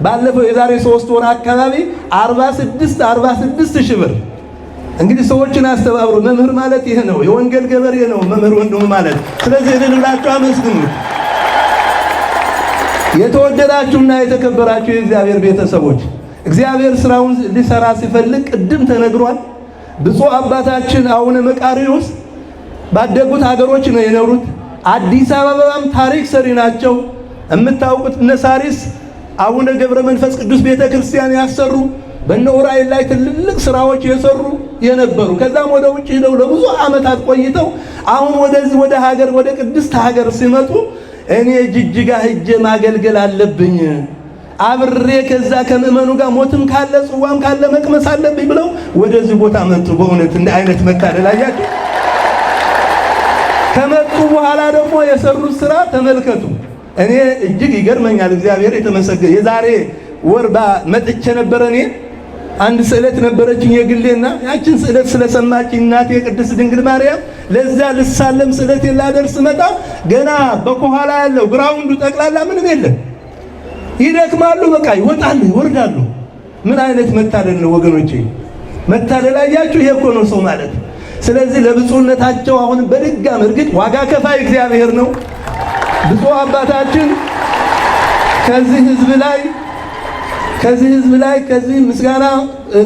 Speaker 4: ባለፈው የዛሬ 3 ወር አካባቢ 46 ሺህ ብር እንግዲህ ሰዎችን አስተባብሮ መምህር ማለት ይሄ ነው። የወንጌል ገበሬ ነው መምህር ወንድሙ ማለት። ስለዚህ እልላችሁ አመስግኑት። የተወደዳችሁና የተከበራችሁ የእግዚአብሔር ቤተሰቦች እግዚአብሔር ስራውን ሊሰራ ሲፈልግ ቅድም ተነግሯል። ብፁዕ አባታችን አቡነ መቃርዮስ ባደጉት ሀገሮች ነው የኖሩት። አዲስ አበባም ታሪክ ሰሪ ናቸው። የምታውቁት እነ ሳሪስ አቡነ ገብረ መንፈስ ቅዱስ ቤተክርስቲያን ያሰሩ፣ በእነ ዑራኤል ላይ ትልልቅ ስራዎች የሰሩ የነበሩ፣ ከዛም ወደ ውጭ ሄደው ለብዙ ዓመታት ቆይተው አሁን ወደዚህ ወደ ሀገር ወደ ቅድስት ሀገር ሲመጡ እኔ ጅጅጋ ሄጄ ማገልገል አለብኝ አብሬ ከዛ ከምእመኑ ጋር ሞትም ካለ ጽዋም ካለ መቅመስ አለብኝ ብለው ወደዚህ ቦታ መጡ። በእውነት እንደ አይነት መታደል አያችሁ። ከመጡ በኋላ ደግሞ የሰሩት ስራ ተመልከቱ። እኔ እጅግ ይገርመኛል። እግዚአብሔር የተመሰገነ። የዛሬ ወር መጥቼ ነበር። እኔ አንድ ስዕለት ነበረችኝ የግሌና ያችን ስዕለት ስለሰማችኝ እናቴ ቅድስት ድንግል ማርያም ለዛ ልሳለም ስዕለት ላደርስ መጣ። ገና በኋላ ያለው ግራውንዱ ጠቅላላ ምንም የለም። ይደክማሉ፣ በቃ ይወጣሉ ይወርዳሉ። ምን አይነት መታደል ነው ወገኖቼ! መታደል አያችሁ? ይሄ እኮ ነው ሰው ማለት። ስለዚህ ለብፁዕነታቸው አሁን በድጋም እርግጥ ዋጋ ከፋይ እግዚአብሔር ነው። ብፁዕ አባታችን ከዚህ ህዝብ ላይ ከዚህ ምስጋና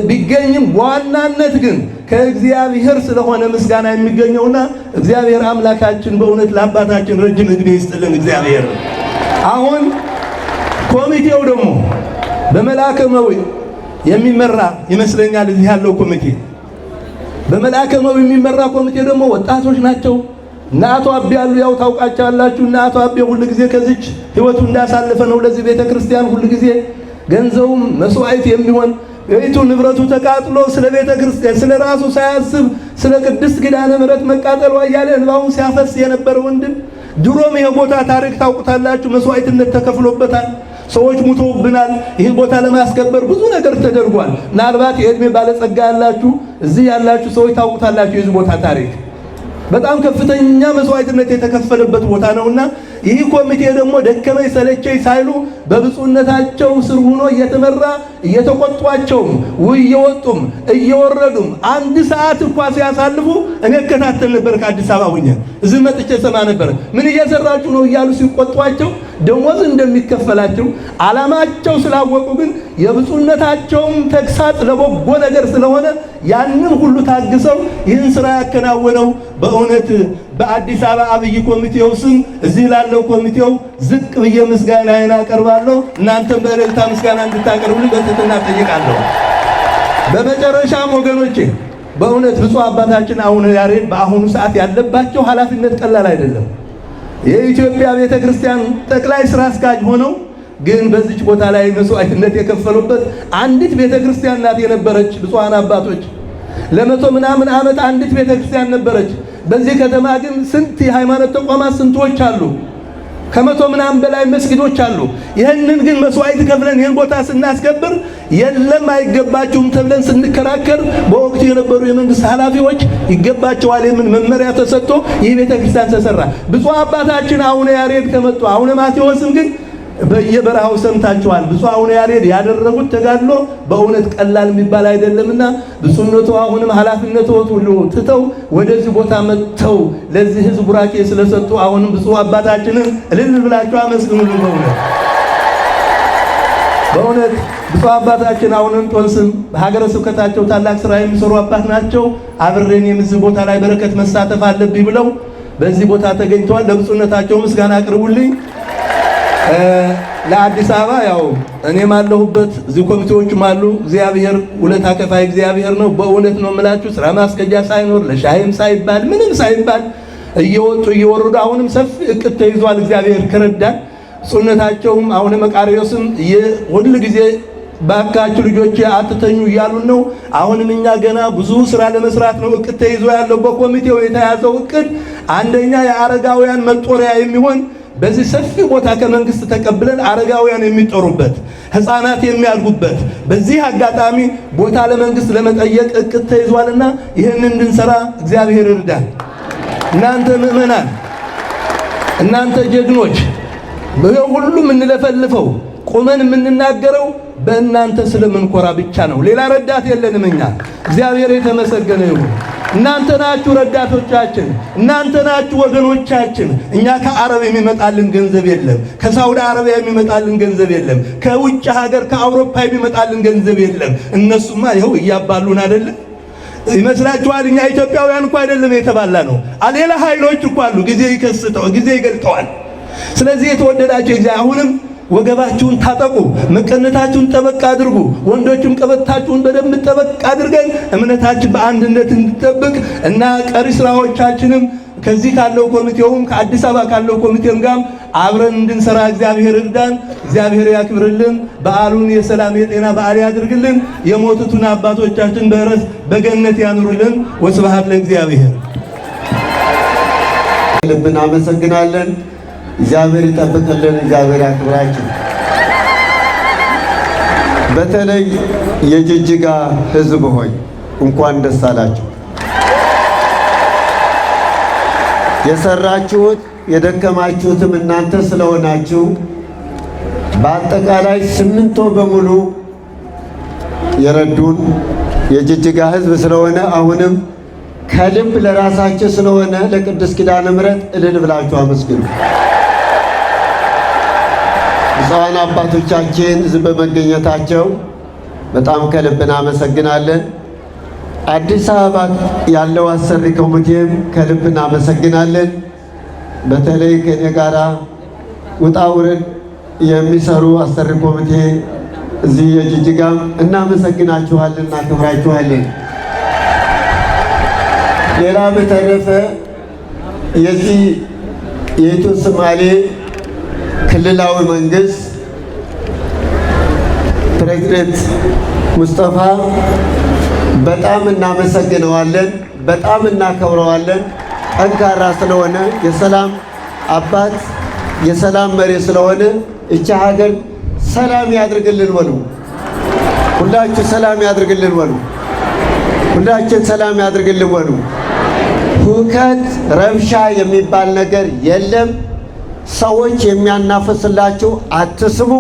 Speaker 4: ቢገኝም በዋናነት ግን ከእግዚአብሔር ስለሆነ ምስጋና የሚገኘውና እግዚአብሔር አምላካችን በእውነት ለአባታችን ረጅም ዕድሜ ይስጥልን እግዚአብሔር። አሁን ኮሚቴው ደግሞ በመልአከ መዊ የሚመራ ይመስለኛል። እዚህ ያለው ኮሚቴ በመልአከ መዊ የሚመራ ኮሚቴ ደግሞ ወጣቶች ናቸው። እና አቶ አቤ ያሉ ያው ታውቃቻላችሁ። እና አቶ አቤ ሁሉ ጊዜ ከዚች ህይወቱ እንዳሳለፈ ነው ለዚህ ቤተክርስቲያን ሁሉ ጊዜ ገንዘቡም መስዋዕት የሚሆን ቤቱ ንብረቱ ተቃጥሎ ስለ ቤተክርስቲያን ስለ ራሱ ሳያስብ ስለ ቅድስት ኪዳነ ምሕረት መቃጠሏ እያለ እንባውን ሲያፈስ የነበረ ወንድም። ድሮም ይሄ ቦታ ታሪክ ታውቁታላችሁ። መስዋዕትነት ተከፍሎበታል። ሰዎች ሙተውብናል። ይህን ቦታ ለማስከበር ብዙ ነገር ተደርጓል። ምናልባት የዕድሜ ባለጸጋ ያላችሁ እዚህ ያላችሁ ሰዎች ታውቁታላችሁ የዚህ ቦታ ታሪክ። በጣም ከፍተኛ መስዋዕትነት የተከፈለበት ቦታ ነውና ይህ ኮሚቴ ደግሞ ደከመኝ ሰለቸኝ ሳይሉ በብፁዕነታቸው ስር ሆኖ እየተመራ እየተቆጧቸውም እየወጡም እየወረዱም አንድ ሰዓት እንኳን ሲያሳልፉ እኔ እከታተል ነበር። ከአዲስ አበባ ሆኜ እዚህ መጥቼ ሰማ ነበር። ምን እየሰራችሁ ነው እያሉ ሲቆጧቸው ደሞዝ እንደሚከፈላቸው ዓላማቸው ስላወቁ ግን የብፁዕነታቸውም ተግሳጽ ለበጎ ነገር ስለሆነ ያንን ሁሉ ታግሰው ይህን ስራ ያከናወነው በእውነት በአዲስ አበባ አብይ ኮሚቴው ስም እዚህ ላለው ኮሚቴው ዝቅ ብዬ ምስጋናዬን አቀርባለሁ። እናንተም በእልልታ ምስጋና እንድታቀርቡልኝ በትህትና እጠይቃለሁ። በመጨረሻም ወገኖቼ በእውነት ብፁዕ አባታችን አቡነ ያሬድ በአሁኑ ሰዓት ያለባቸው ኃላፊነት ቀላል አይደለም። የኢትዮጵያ ቤተክርስቲያን ጠቅላይ ስራ አስኪያጅ ሆነው ግን በዚች ቦታ ላይ መስዋዕትነት የከፈሉበት አንዲት ቤተክርስቲያን ናት የነበረች። ብፁዓን አባቶች ለመቶ ምናምን ዓመት አንዲት ቤተክርስቲያን ነበረች። በዚህ ከተማ ግን ስንት የሃይማኖት ተቋማት ስንቶች አሉ። ከመቶ ምናምን በላይ መስጊዶች አሉ። ይህንን ግን መስዋዕት ከፍለን ይህን ቦታ ስናስከብር የለም አይገባችሁም ተብለን ስንከራከር በወቅቱ የነበሩ የመንግስት ኃላፊዎች ይገባቸዋል የምን መመሪያ ተሰጥቶ ይህ ቤተክርስቲያን ተሰራ። ብፁዕ አባታችን አቡነ ያሬድ ከመጡ አቡነ ማቴዎስም ግን በየበረሃው ሰምታችኋል። ብፁዕ አቡነ ያሬድ ያደረጉት ተጋድሎ በእውነት ቀላል የሚባል አይደለምና ብፁዕነቱ አሁንም ኃላፊነቱን ሁሉ ትተው ወደዚህ ቦታ መጥተው ለዚህ ህዝብ ቡራኬ ስለሰጡ አሁንም ብፁዕ አባታችንን እልል ብላችሁ አመስግኑልን። በእውነት ብፁዕ አባታችን አሁንም ጦንስም በሀገረ ስብከታቸው ታላቅ ስራ የሚሰሩ አባት ናቸው። አብሬን የዚህ ቦታ ላይ በረከት መሳተፍ አለብኝ ብለው በዚህ ቦታ ተገኝተዋል። ለብፁዕነታቸው ምስጋና አቅርቡልኝ። ለአዲስ አበባ ያው እኔም አለሁበት እዚህ ኮሚቴዎችም አሉ። እግዚአብሔር ውለታ ከፋይ እግዚአብሔር ነው። በእውነት ነው የምላችሁ ስራ ማስከጃ ሳይኖር ለሻይም ሳይባል ምንም ሳይባል እየወጡ እየወረዱ አሁንም ሰፊ እቅድ ተይዟል። እግዚአብሔር ከረዳን ብፁዕነታቸውም አቡነ መቃርዮስም ሁሉ ጊዜ ባካችሁ ልጆች አትተኙ እያሉን ነው። አሁንም እኛ ገና ብዙ ስራ ለመስራት ነው እቅድ ተይዞ ያለው። በኮሚቴው የተያዘው እቅድ አንደኛ የአረጋውያን መጦሪያ የሚሆን በዚህ ሰፊ ቦታ ከመንግስት ተቀብለን አረጋውያን የሚጠሩበት ህፃናት የሚያልጉበት በዚህ አጋጣሚ ቦታ ለመንግስት ለመጠየቅ እቅድ ተይዟልና ይህን እንድንሰራ እግዚአብሔር ይርዳል። እናንተ ምእመናን፣ እናንተ ጀግኖች ሁሉ የምንለፈልፈው ቁመን የምንናገረው በእናንተ ስለምንኮራ ብቻ ነው። ሌላ ረዳት የለንም። እኛ እግዚአብሔር የተመሰገነ ይሁን። እናንተ ናችሁ ረዳቶቻችን፣ እናንተ ናችሁ ወገኖቻችን። እኛ ከአረብ የሚመጣልን ገንዘብ የለም፣ ከሳውዲ አረቢያ የሚመጣልን ገንዘብ የለም፣ ከውጭ ሀገር ከአውሮፓ የሚመጣልን ገንዘብ የለም። እነሱማ ይኸው እያባሉን አይደለም ይመስላችኋል? እኛ ኢትዮጵያውያን እኮ አይደለም የተባላ ነው። ሌላ ኃይሎች እኮ አሉ። ጊዜ ይገልጠዋል። ስለዚህ የተወደዳችሁ እግዚአብሔር አሁንም ወገባችሁን ታጠቁ፣ መቀነታችሁን ጠበቅ አድርጉ። ወንዶችም ቀበታችሁን በደንብ ጠበቅ አድርገን እምነታችን በአንድነት እንድጠብቅ እና ቀሪ ስራዎቻችንም ከዚህ ካለው ኮሚቴውም ከአዲስ አበባ ካለው ኮሚቴም ጋር አብረን እንድንሰራ እግዚአብሔር ይርዳን። እግዚአብሔር ያክብርልን። በዓሉን የሰላም የጤና በዓል ያድርግልን። የሞቱትን አባቶቻችን በረስ በገነት ያኑርልን። ወስብሐት ለእግዚአብሔር።
Speaker 1: ልብን አመሰግናለን። እግዚአብሔር ይጠብቅልን። እግዚአብሔር ያክብራችሁ። በተለይ የጅጅጋ ሕዝብ ሆይ እንኳን ደስ አላችሁ። የሰራችሁት የደከማችሁትም እናንተ ስለሆናችሁ በአጠቃላይ 8 ወር በሙሉ የረዱን የጅጅጋ ሕዝብ ስለሆነ አሁንም ከልብ ለራሳቸው ስለሆነ ለቅድስት ኪዳነ ምሕረት እልል ብላችሁ አመስግኑ። ብፁዓን አባቶቻችን እዚህ በመገኘታቸው በጣም ከልብ እናመሰግናለን። አዲስ አበባ ያለው አሰሪ ኮሚቴም ከልብ እናመሰግናለን። በተለይ ከኔ ጋራ ውጣ ውረድ የሚሰሩ አሰሪ ኮሚቴ እዚህ የጅጅጋም እናመሰግናችኋለን፣ እናከብራችኋለን። ሌላ በተረፈ የዚህ የኢትዮ ሶማሌ ክልላዊ መንግስት ፕሬዝዳንት ሙስጠፋ በጣም እናመሰግነዋለን፣ በጣም እናከብረዋለን። ጠንካራ ስለሆነ የሰላም አባት የሰላም መሪ ስለሆነ እቺ ሀገር ሰላም ያድርግልን በሉ። ሁላችሁ ሰላም ያድርግልን በሉ። ሁላችን ሰላም ያድርግልን በሉ። ሁከት ረብሻ የሚባል ነገር የለም። ሰዎች የሚያናፍስላችሁ አትስሙ።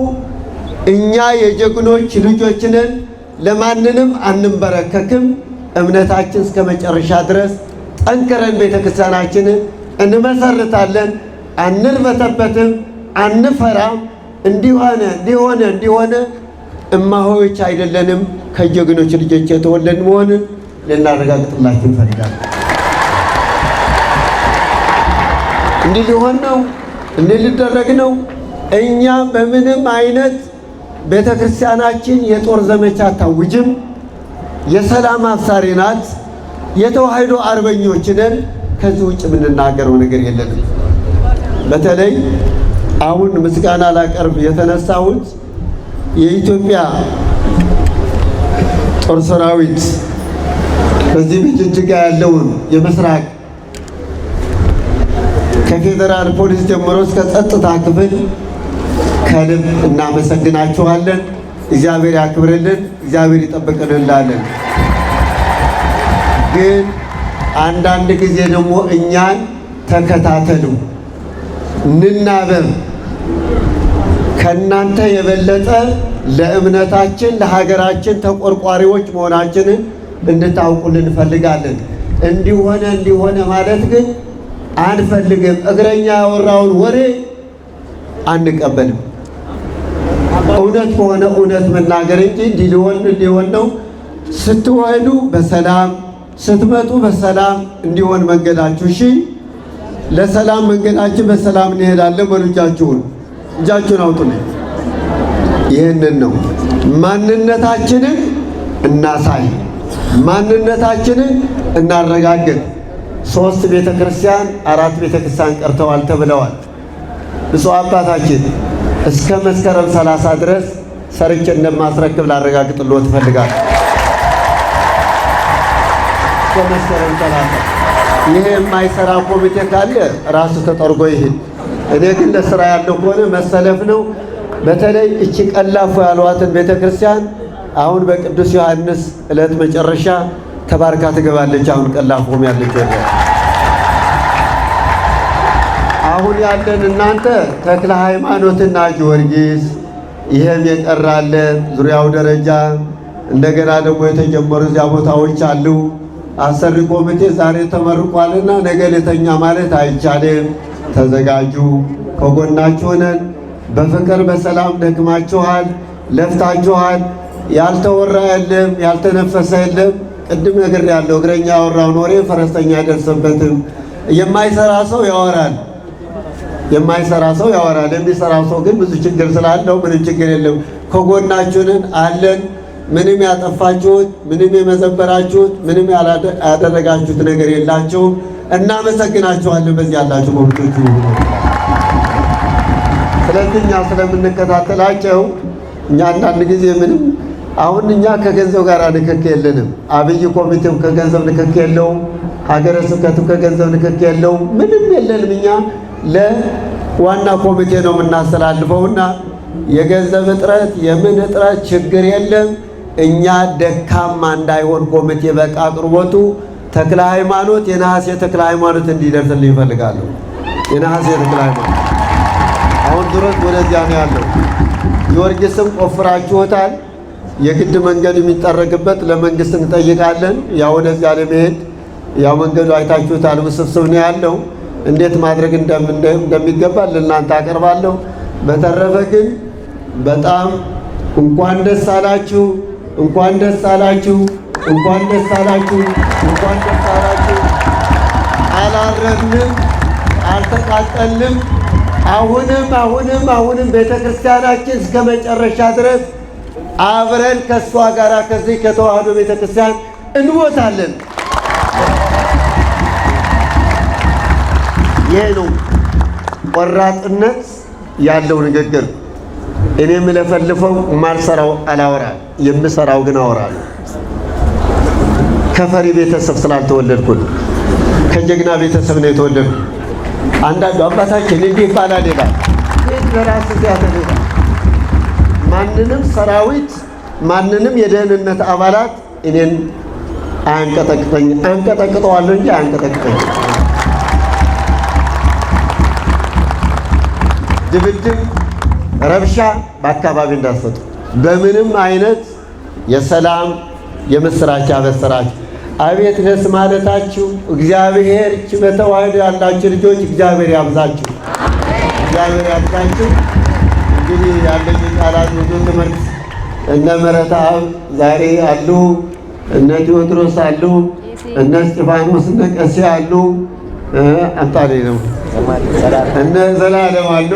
Speaker 1: እኛ የጀግኖች ልጆች ነን። ለማንንም አንበረከክም። እምነታችን እስከ መጨረሻ ድረስ ጠንክረን ቤተክርስቲያናችንን እንመሰርታለን። አንርበተበትም፣ አንፈራም። እንዲሆነ እማሆዮች አይደለንም። ከጀግኖች ልጆች የተወለድን መሆንን ልናረጋግጥላችሁ እንፈልጋለን። እንዲህ ሊሆን ነው፣ እንዲህ ሊደረግ ነው። እኛ በምንም አይነት ቤተክርስቲያናችን የጦር ዘመቻ አታውጅም። የሰላም አብሳሪ ናት። የተዋህዶ አርበኞች ነን። ከዚህ ውጭ የምንናገረው ነገር የለንም። በተለይ አሁን ምስጋና ላቀርብ የተነሳሁት የኢትዮጵያ ጦር ሰራዊት በዚህ በጅጅጋ ያለውን የምስራቅ ከፌዴራል ፖሊስ ጀምሮ እስከ ጸጥታ ክፍል ከልብ እናመሰግናችኋለን። እግዚአብሔር ያክብርልን፣ እግዚአብሔር ይጠብቅልን እንላለን። ግን አንዳንድ ጊዜ ደግሞ እኛን ተከታተሉ፣ እንናበብ። ከእናንተ የበለጠ ለእምነታችን ለሀገራችን ተቆርቋሪዎች መሆናችንን እንድታውቁልን እንፈልጋለን። እንዲሆነ ማለት ግን አንፈልግም። እግረኛ ያወራውን ወሬ አንቀበልም። እውነት ከሆነ እውነት መናገር እንጂ እንዲሆን ነው። ስትወህዱ በሰላም ስትመጡ በሰላም እንዲሆን መንገዳችሁ። እሺ፣ ለሰላም መንገዳችን በሰላም እንሄዳለን። በሉ እጃችሁን አውጡልኝ። ይህንን ነው ማንነታችንን እናሳይ፣ ማንነታችንን እናረጋግጥ። 3 ቤተክርስቲያን 4 ቤተክርስቲያን ቀርተዋል ተብለዋል። ብፁዕ አባታችን እስከ መስከረም 30 ድረስ ሰርቼ እንደማስረክብ ላረጋግጥልዎት እፈልጋለሁ። እስከ መስከረም 30 ይሄ የማይሰራ ኮሚቴ ካለ ራሱ ተጠርጎ ይሄድ። እኔ ግን ለስራ ያለው ከሆነ መሰለፍ ነው። በተለይ እቺ ቀላፎ ያሏትን ቤተክርስቲያን አሁን በቅዱስ ዮሐንስ ዕለት መጨረሻ ተባርካ ትገባለች። አሁን ቀላፎም ያለች አሁን ያለን እናንተ ተክለ ሃይማኖትና ጊዮርጊስ፣ ይሄም የቀራለ ዙሪያው ደረጃ እንደገና ደግሞ የተጀመሩ እዚያ ቦታዎች አሉ። አሰሪ ኮሚቴ ዛሬ ተመርቋልና ነገ ለተኛ ማለት አይቻልም። ተዘጋጁ፣ ከጎናችሁ ነን። በፍቅር በሰላም ደክማችኋል፣ ለፍታችኋል። ያልተወራ የለም፣ ያልተነፈሰ የለም። ቅድም ነግሬያለሁ። እግረኛ ያወራውን ወሬ ፈረሰኛ አይደርስበትም። የማይሰራ ሰው ያወራል፣ የሚሰራ ሰው ግን ብዙ ችግር ስላለው ምንም ችግር የለም። ከጎናችሁ ነን አለን። ምንም ያጠፋችሁት፣ ምንም የመዘበራችሁት፣ ምንም ያደረጋችሁት ነገር የላችሁም። እናመሰግናችኋለን። በዚህ ያላችሁ ኮሚቴዎቹ ስለዚህ እኛ ስለምንከታተላቸው እኛ አንዳንድ ጊዜ ምንም አሁን እኛ ከገንዘብ ጋር ንክክ የለንም። አብይ ኮሚቴው ከገንዘብ ንክክ የለውም። ሀገረ ስብከቱ ከገንዘብ ንክክ የለውም። ምንም የለንም። እኛ ለዋና ኮሚቴ ነው የምናስተላልፈውና የገንዘብ እጥረት የምን እጥረት ችግር የለም። እኛ ደካማ እንዳይሆን ኮሚቴ በቃ አቅርቦቱ ተክለ ሃይማኖት የነሐሴ ተክለ ሃይማኖት እንዲደርስልኝ ይፈልጋሉ። የነሐሴ ተክለ ሃይማኖት አሁን ድረስ ወደዚያ ነው ያለው። ጊዮርጊስም ቆፍራችሁታል። የግድ መንገድ የሚጠረግበት ለመንግስት እንጠይቃለን። ያው ወደዚያ ለመሄድ ያው መንገዱ አይታችሁታል፣ ውስብስብ ነው ያለው። እንዴት ማድረግ እንደሚገባ ለእናንተ አቀርባለሁ። በተረፈ ግን በጣም እንኳን ደስ አላችሁ፣ እንኳን ደስ አላችሁ፣ እንኳን ደስ አላችሁ፣ እንኳን ደስ አላችሁ። አላረድንም፣ አልተቃጠልንም። አሁንም ቤተ ክርስቲያናችን እስከ መጨረሻ ድረስ አብረን ከእሷ ጋር ከዚህ ከተዋህዶ ቤተ ክርስቲያን እንሞታለን። ይሄ ነው ቆራጥነት ያለው ንግግር። እኔ የምለፈልፈው ማልሰራው አላወራም፣ የምሰራው ግን አወራለሁ። ከፈሪ ቤተሰብ ስላልተወለድኩ ከጀግና ቤተሰብ ነው የተወለድኩ። አንዳንዱ አባታችን እንዲህ ይባላል ይላል። ለራስ ያተደጋ ማንንም ሰራዊት ማንንም የደህንነት አባላት እኔን አንቀጠቅጠኝ አንቀጠቅጠዋለሁ እንጂ አንቀጠቅጠኝ። ድብድብ፣ ረብሻ በአካባቢ እንዳትፈጡ። በምንም አይነት የሰላም የምስራች አበሰራችሁ። አቤት ደስ ማለታችሁ። እግዚአብሔር በተዋህዶ ያላችሁ ልጆች እግዚአብሔር ያብዛችሁ፣ እግዚአብሔር ያብዛችሁ። እንግዲህ ያለኝ ቃላት ብዙ ትምህርት እነ ምህረተአብ ዛሬ አሉ፣ እነ ቴዎድሮስ አሉ፣ እነ እስጢፋኖስ እነ ቀሴ አሉ፣ አምጣሌ ነው እነ ዘላለም አሉ።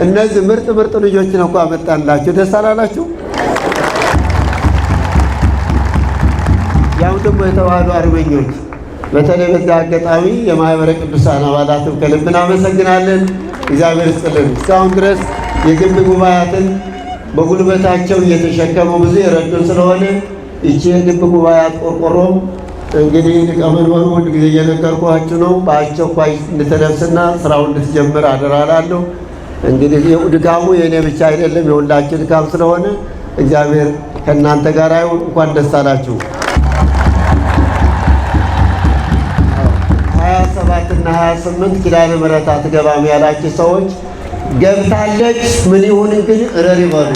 Speaker 1: እነዚህ ምርጥ ልጆች ነው እኮ አመጣላችሁ። ደስ አላላችሁ? ያው ደግሞ የተዋህዶ አርበኞች በተለይ በዚህ አጋጣሚ የማህበረ ቅዱሳን አባላትም ከልብ እናመሰግናለን። እግዚአብሔር ይስጥልን። እስካሁን ድረስ የግንብ ጉባኤያትን በጉልበታቸው እየተሸከሙ ብዙ የረዱን ስለሆነ ይቺ የግንብ ጉባኤያት ቆርቆሮም እንግዲህ ሊቀመንበሩ ሁል ጊዜ እየነገርኳችሁ ነው፣ በአስቸኳይ እንድትደርስና ስራው እንድትጀምር አደራ እላለሁ። እንግዲህ ድካሙ የእኔ ብቻ አይደለም የሁላችን ድካም ስለሆነ እግዚአብሔር ከእናንተ ጋር ይሁን። እንኳን ደስ አላችሁ። 27 እና 28 ኪዳነ ምሕረት አትገባም ያላችሁ ሰዎች ገብታለች። ምን ይሁን እንግዲህ እረር ይበሉ።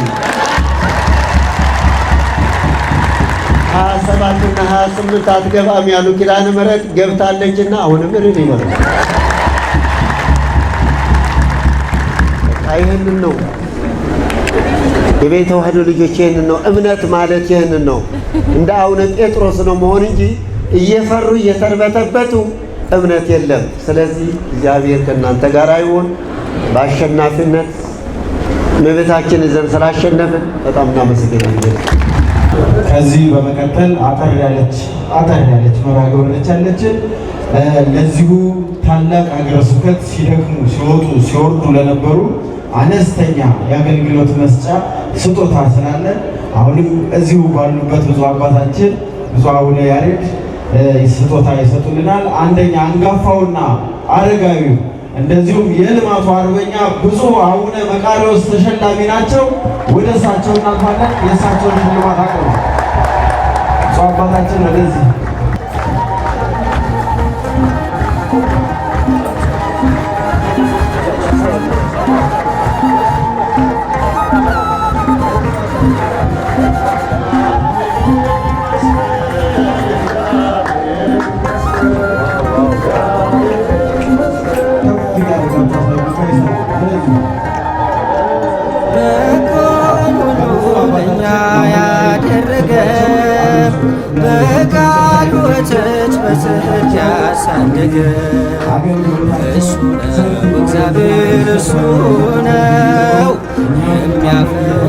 Speaker 1: 27 እና 28 አትገባም ያሉ ኪዳነ ምሕረት ገብታለችና አሁንም እረር ይበሉ። ይህንን ነው የቤተ ተዋህዶ ልጆች፣ ይህንን ነው እምነት ማለት፣ ይህንን ነው። እንደ አቡነ ጴጥሮስ ነው መሆን እንጂ እየፈሩ እየተርበተበቱ እምነት የለም። ስለዚህ እግዚአብሔር ከእናንተ ጋር ይሁን። በአሸናፊነት እመቤታችን ይዘን ስላሸነፍን በጣም እናመሰግናለን።
Speaker 6: ከዚህ በመቀጠል አጠር ያለች መርሃ ግብር ነች ያለችን። ለዚሁ ታላቅ ሀገረ ስብከት ሲደክሙ ሲወጡ ሲወርዱ ለነበሩ አነስተኛ የአገልግሎት መስጫ ስጦታ ስላለ አሁንም እዚሁ ባሉበት ብፁዕ አባታችን ብፁዕ አቡነ ያሬድ ስጦታ ይሰጡልናል። አንደኛ አንጋፋውና አረጋዊው እንደዚሁም የልማቱ አርበኛ ብፁዕ አቡነ መቃርዮስ ተሸላሚ ናቸው። ወደ እሳቸው እናልፋለን። የእሳቸውን ሽልማት አቅርቡ። ብፁዕ አባታችን ወደዚህ በቃሉ ወተት በጽድቅ ያሳደገ እሱ ነው እግዚአብሔር፣ እሱ ነው የሚያፈቅር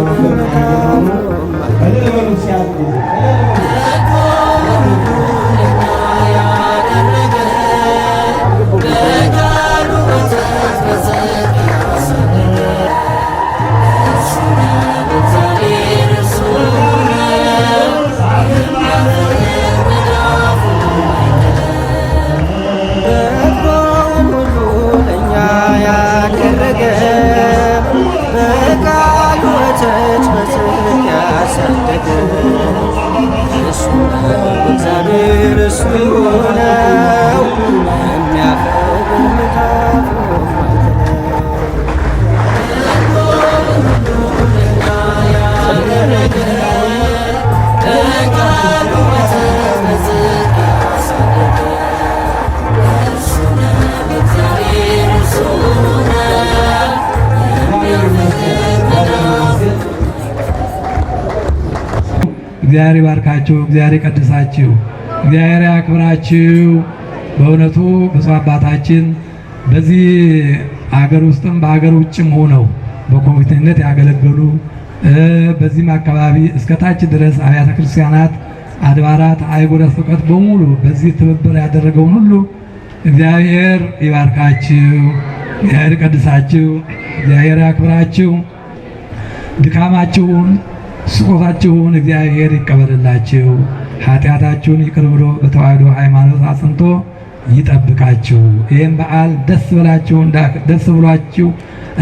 Speaker 6: እግዚአብሔር እሱ ነው የሚያፈቅር
Speaker 7: እግዚአብሔር ይባርካችሁ፣ እግዚአብሔር ይቀድሳችሁ፣ እግዚአብሔር ያክብራችሁ። በእውነቱ ብፁዕ አባታችን በዚህ አገር ውስጥም በአገር ውጭም ሆነው በኮሚቴነት ያገለገሉ በዚህም አካባቢ እስከታች ድረስ አብያተ ክርስቲያናት፣ አድባራት፣ አህጉረ ስብከት በሙሉ በዚህ ትብብር ያደረገውን ሁሉ እግዚአብሔር ይባርካችሁ፣ እግዚአብሔር ይቀድሳችሁ፣ እግዚአብሔር ያክብራችሁ። ድካማችሁን ስቆታችሁን እግዚአብሔር ይቀበልላችሁ። ኃጢአታችሁን ይቅር ብሎ በተዋሕዶ ሃይማኖት አጽንቶ ይጠብቃችሁ። ይህም በዓል ደስ ብሏችሁ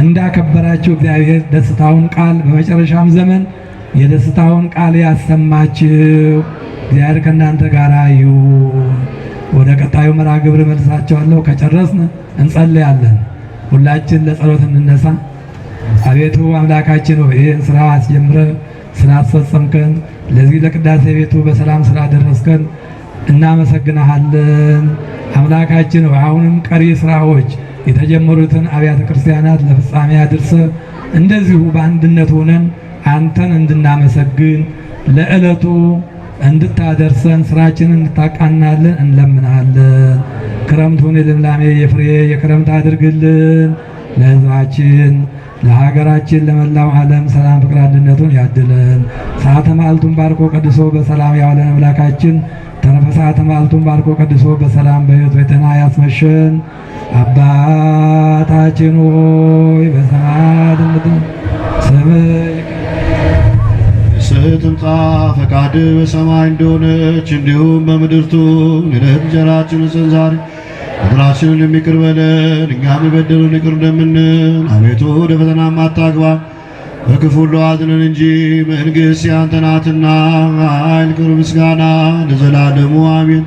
Speaker 7: እንዳከበራችሁ እግዚአብሔር ደስታውን ቃል በመጨረሻም ዘመን የደስታውን ቃል ያሰማችሁ። እግዚአብሔር ከእናንተ ጋር ይሁን። ወደ ቀጣዩ መርሃ ግብር መልሳቸዋለሁ። ከጨረስን እንጸልያለን። ሁላችን ለጸሎት እንነሳ። አቤቱ አምላካችን ሆይ ይህን ስራ አስጀምረህ ስላስፈጸምከን ለዚህ ለቅዳሴ ቤቱ በሰላም ስላደረስከን እናመሰግናሃለን። አምላካችን ሆይ አሁንም ቀሪ ስራዎች የተጀመሩትን አብያተ ክርስቲያናት ለፍጻሜ አድርሰህ እንደዚሁ በአንድነት ሆነን አንተን እንድናመሰግን ለዕለቱ እንድታደርሰን ስራችንን እንድታቃናልን እንለምናለን። ክረምቱን የልምላሜ የፍሬ የክረምት አድርግልን። ለሕዝባችን ለሀገራችን ለመላው ዓለም ሰላም ፍቅር አንድነቱን ያድለን። ሰዓተ ማልቱን ባርኮ ቀድሶ በሰላም ያዋለን አምላካችን ተረፈ ሰዓተ ማልቱን ባርኮ ቀድሶ በሰላም በሕይወት በጤና ያስመሸን። አባታችን ሆይ በሰማያት የምትኖር ስምህ
Speaker 9: ትምጣ፣ ፈቃድህ በሰማይ እንደሆነች እንዲሁም በምድር ትሁን። የዕለት እንጀራችንን ስጠን ዛሬ፣ በደላችንን የሚቅር በለን እኛም የበደሉንን ይቅር እንደምንል። አቤቱ ወደ ፈተናም አታግባን ከክፉ ሁሉ አድነን እንጂ መንግሥት ያንተ ናትና፣ ኃይል፣ ክብር፣ ምስጋና ለዘላለሙ አሜን።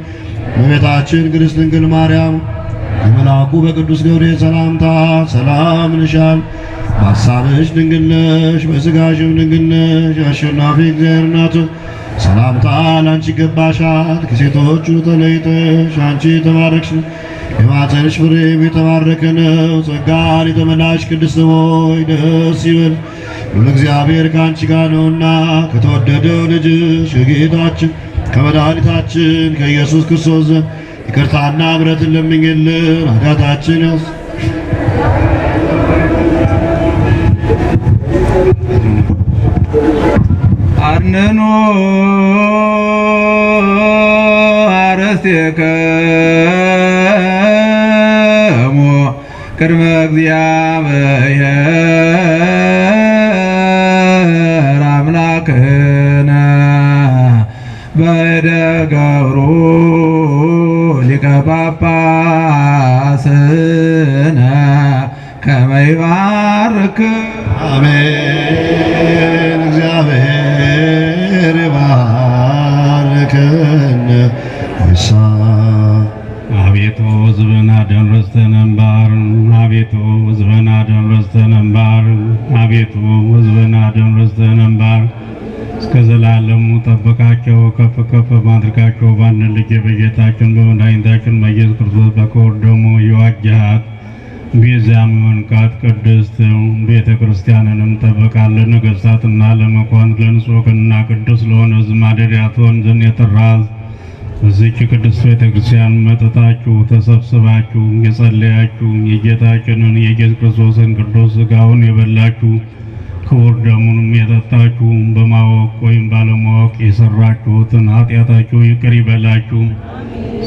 Speaker 9: እመቤታችን ቅድስት ድንግል ማርያም በመልአኩ በቅዱስ ገብርኤል ሰላምታ ሰላም እንልሻለን። በሐሳብሽ ድንግል ነሽ፣ በሥጋሽም ድንግል ነሽ። አሸናፊ እግዚአብሔር እናቱ ሰላምታ ላንቺ ይገባሻል። ከሴቶች ሁሉ ተለይተሽ አንቺ የተባረክሽ የማኅፀንሽ ፍሬም የተባረከ ነው። ጸጋን የተመላሽ ቅድስት ሆይ ደስ ይበል፣ ሁሉ እግዚአብሔር ከአንቺ ጋር ነውና ከተወደደው ልጅሽ ከጌታችን ከመድኃኒታችን ከኢየሱስ ክርስቶስ ዘንድ ይቅርታና ምሕረትን ለምኝልን ኃጢአታችን
Speaker 10: አርነኖ አረስቴከሙ ቅድመ እግዚአብሔር አምላክነ በደገብሩ ሊቀ ጳጳስነ ከመ ይባርክ
Speaker 9: አሜን። እግዚአብሔር ይባርክን ይሳ
Speaker 11: አቤቱ ሕዝብን አደን ርስትህን እንባር። አቤቱ ሕዝብን አደን ርስትህን እንባር። አቤቱ ሕዝብን አደን ርስትህን እንባር። እስከ ዘላለሙ ጠብቃቸው፣ ከፍ ከፍ ማድረጋቸው በአንድ ልጅ በጌታችን በመድኃኒታችን በኢየሱስ ክርስቶስ በክቡር ደሙ የዋጀሃት ቤዛም የሆንካት ቅድስት ቤተ ክርስቲያንንም ጠብቃለን። ነገሥታትና ለመኳንንት ለንጹሕና ቅዱስ ለሆነ ሕዝብ ማደሪያ ትሆን ዘንድ የጠራህ በዚህች ቅድስት ቤተ ክርስቲያን መጥታችሁ ተሰብስባችሁ የጸለያችሁ የጌታችንን የኢየሱስ ክርስቶስን ቅዱስ ሥጋውን የበላችሁ ክቡር ደሙንም የጠጣችሁ በማወቅ ወይም ባለማወቅ የሰራችሁትን ኃጢአታችሁ ይቅር ይበላችሁ።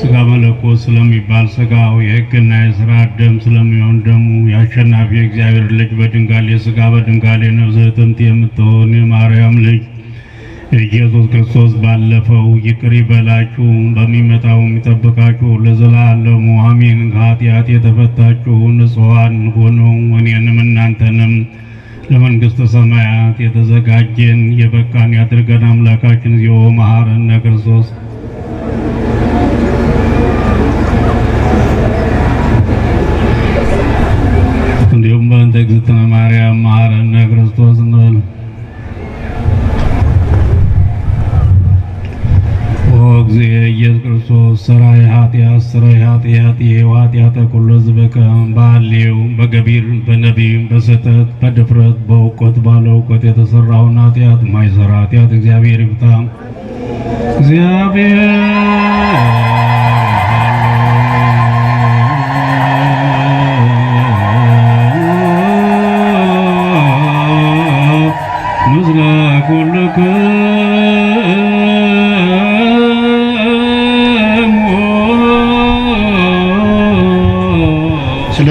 Speaker 11: ሥጋ መለኮት ስለሚባል ሥጋው የሕግና የሥርዓት ደም ስለሚሆን ደሙ የአሸናፊ እግዚአብሔር ልጅ በድንጋሌ ሥጋ በድንጋሌ ነፍስ እትምት የምትሆን የማርያም ልጅ ኢየሱስ ክርስቶስ ባለፈው ይቅር ይበላችሁ፣ በሚመጣው የሚጠብቃችሁ ለዘላለሙ አሜን። ከኃጢአት የተፈታችሁ ንጹሐን ሆነው እኔንም እናንተንም ለመንግሥተ ሰማያት የተዘጋጀን የበቃን ያድርገን። አምላካችን እግዚኦ መሐረነ ክርስቶስ እንዲሁም በእንተ እግዝእትነ ማርያም መሐረነ ክርስቶስ እንበል። ኦ እግዚእ ኢየሱስ ክርስቶስ ሠራይ ኃጢአት ሠራይ ኃጢአት ኃጢአተ ኩሉ ሕዝብከ በሐሌው በገቢር በነቢብ በስህተት በድፍረት በእውቀት ባለ እውቀት የተሠራውን ኃጢአት ማይሠራ ኃጢአት እግዚአብሔር ይፍታ።
Speaker 9: ስለ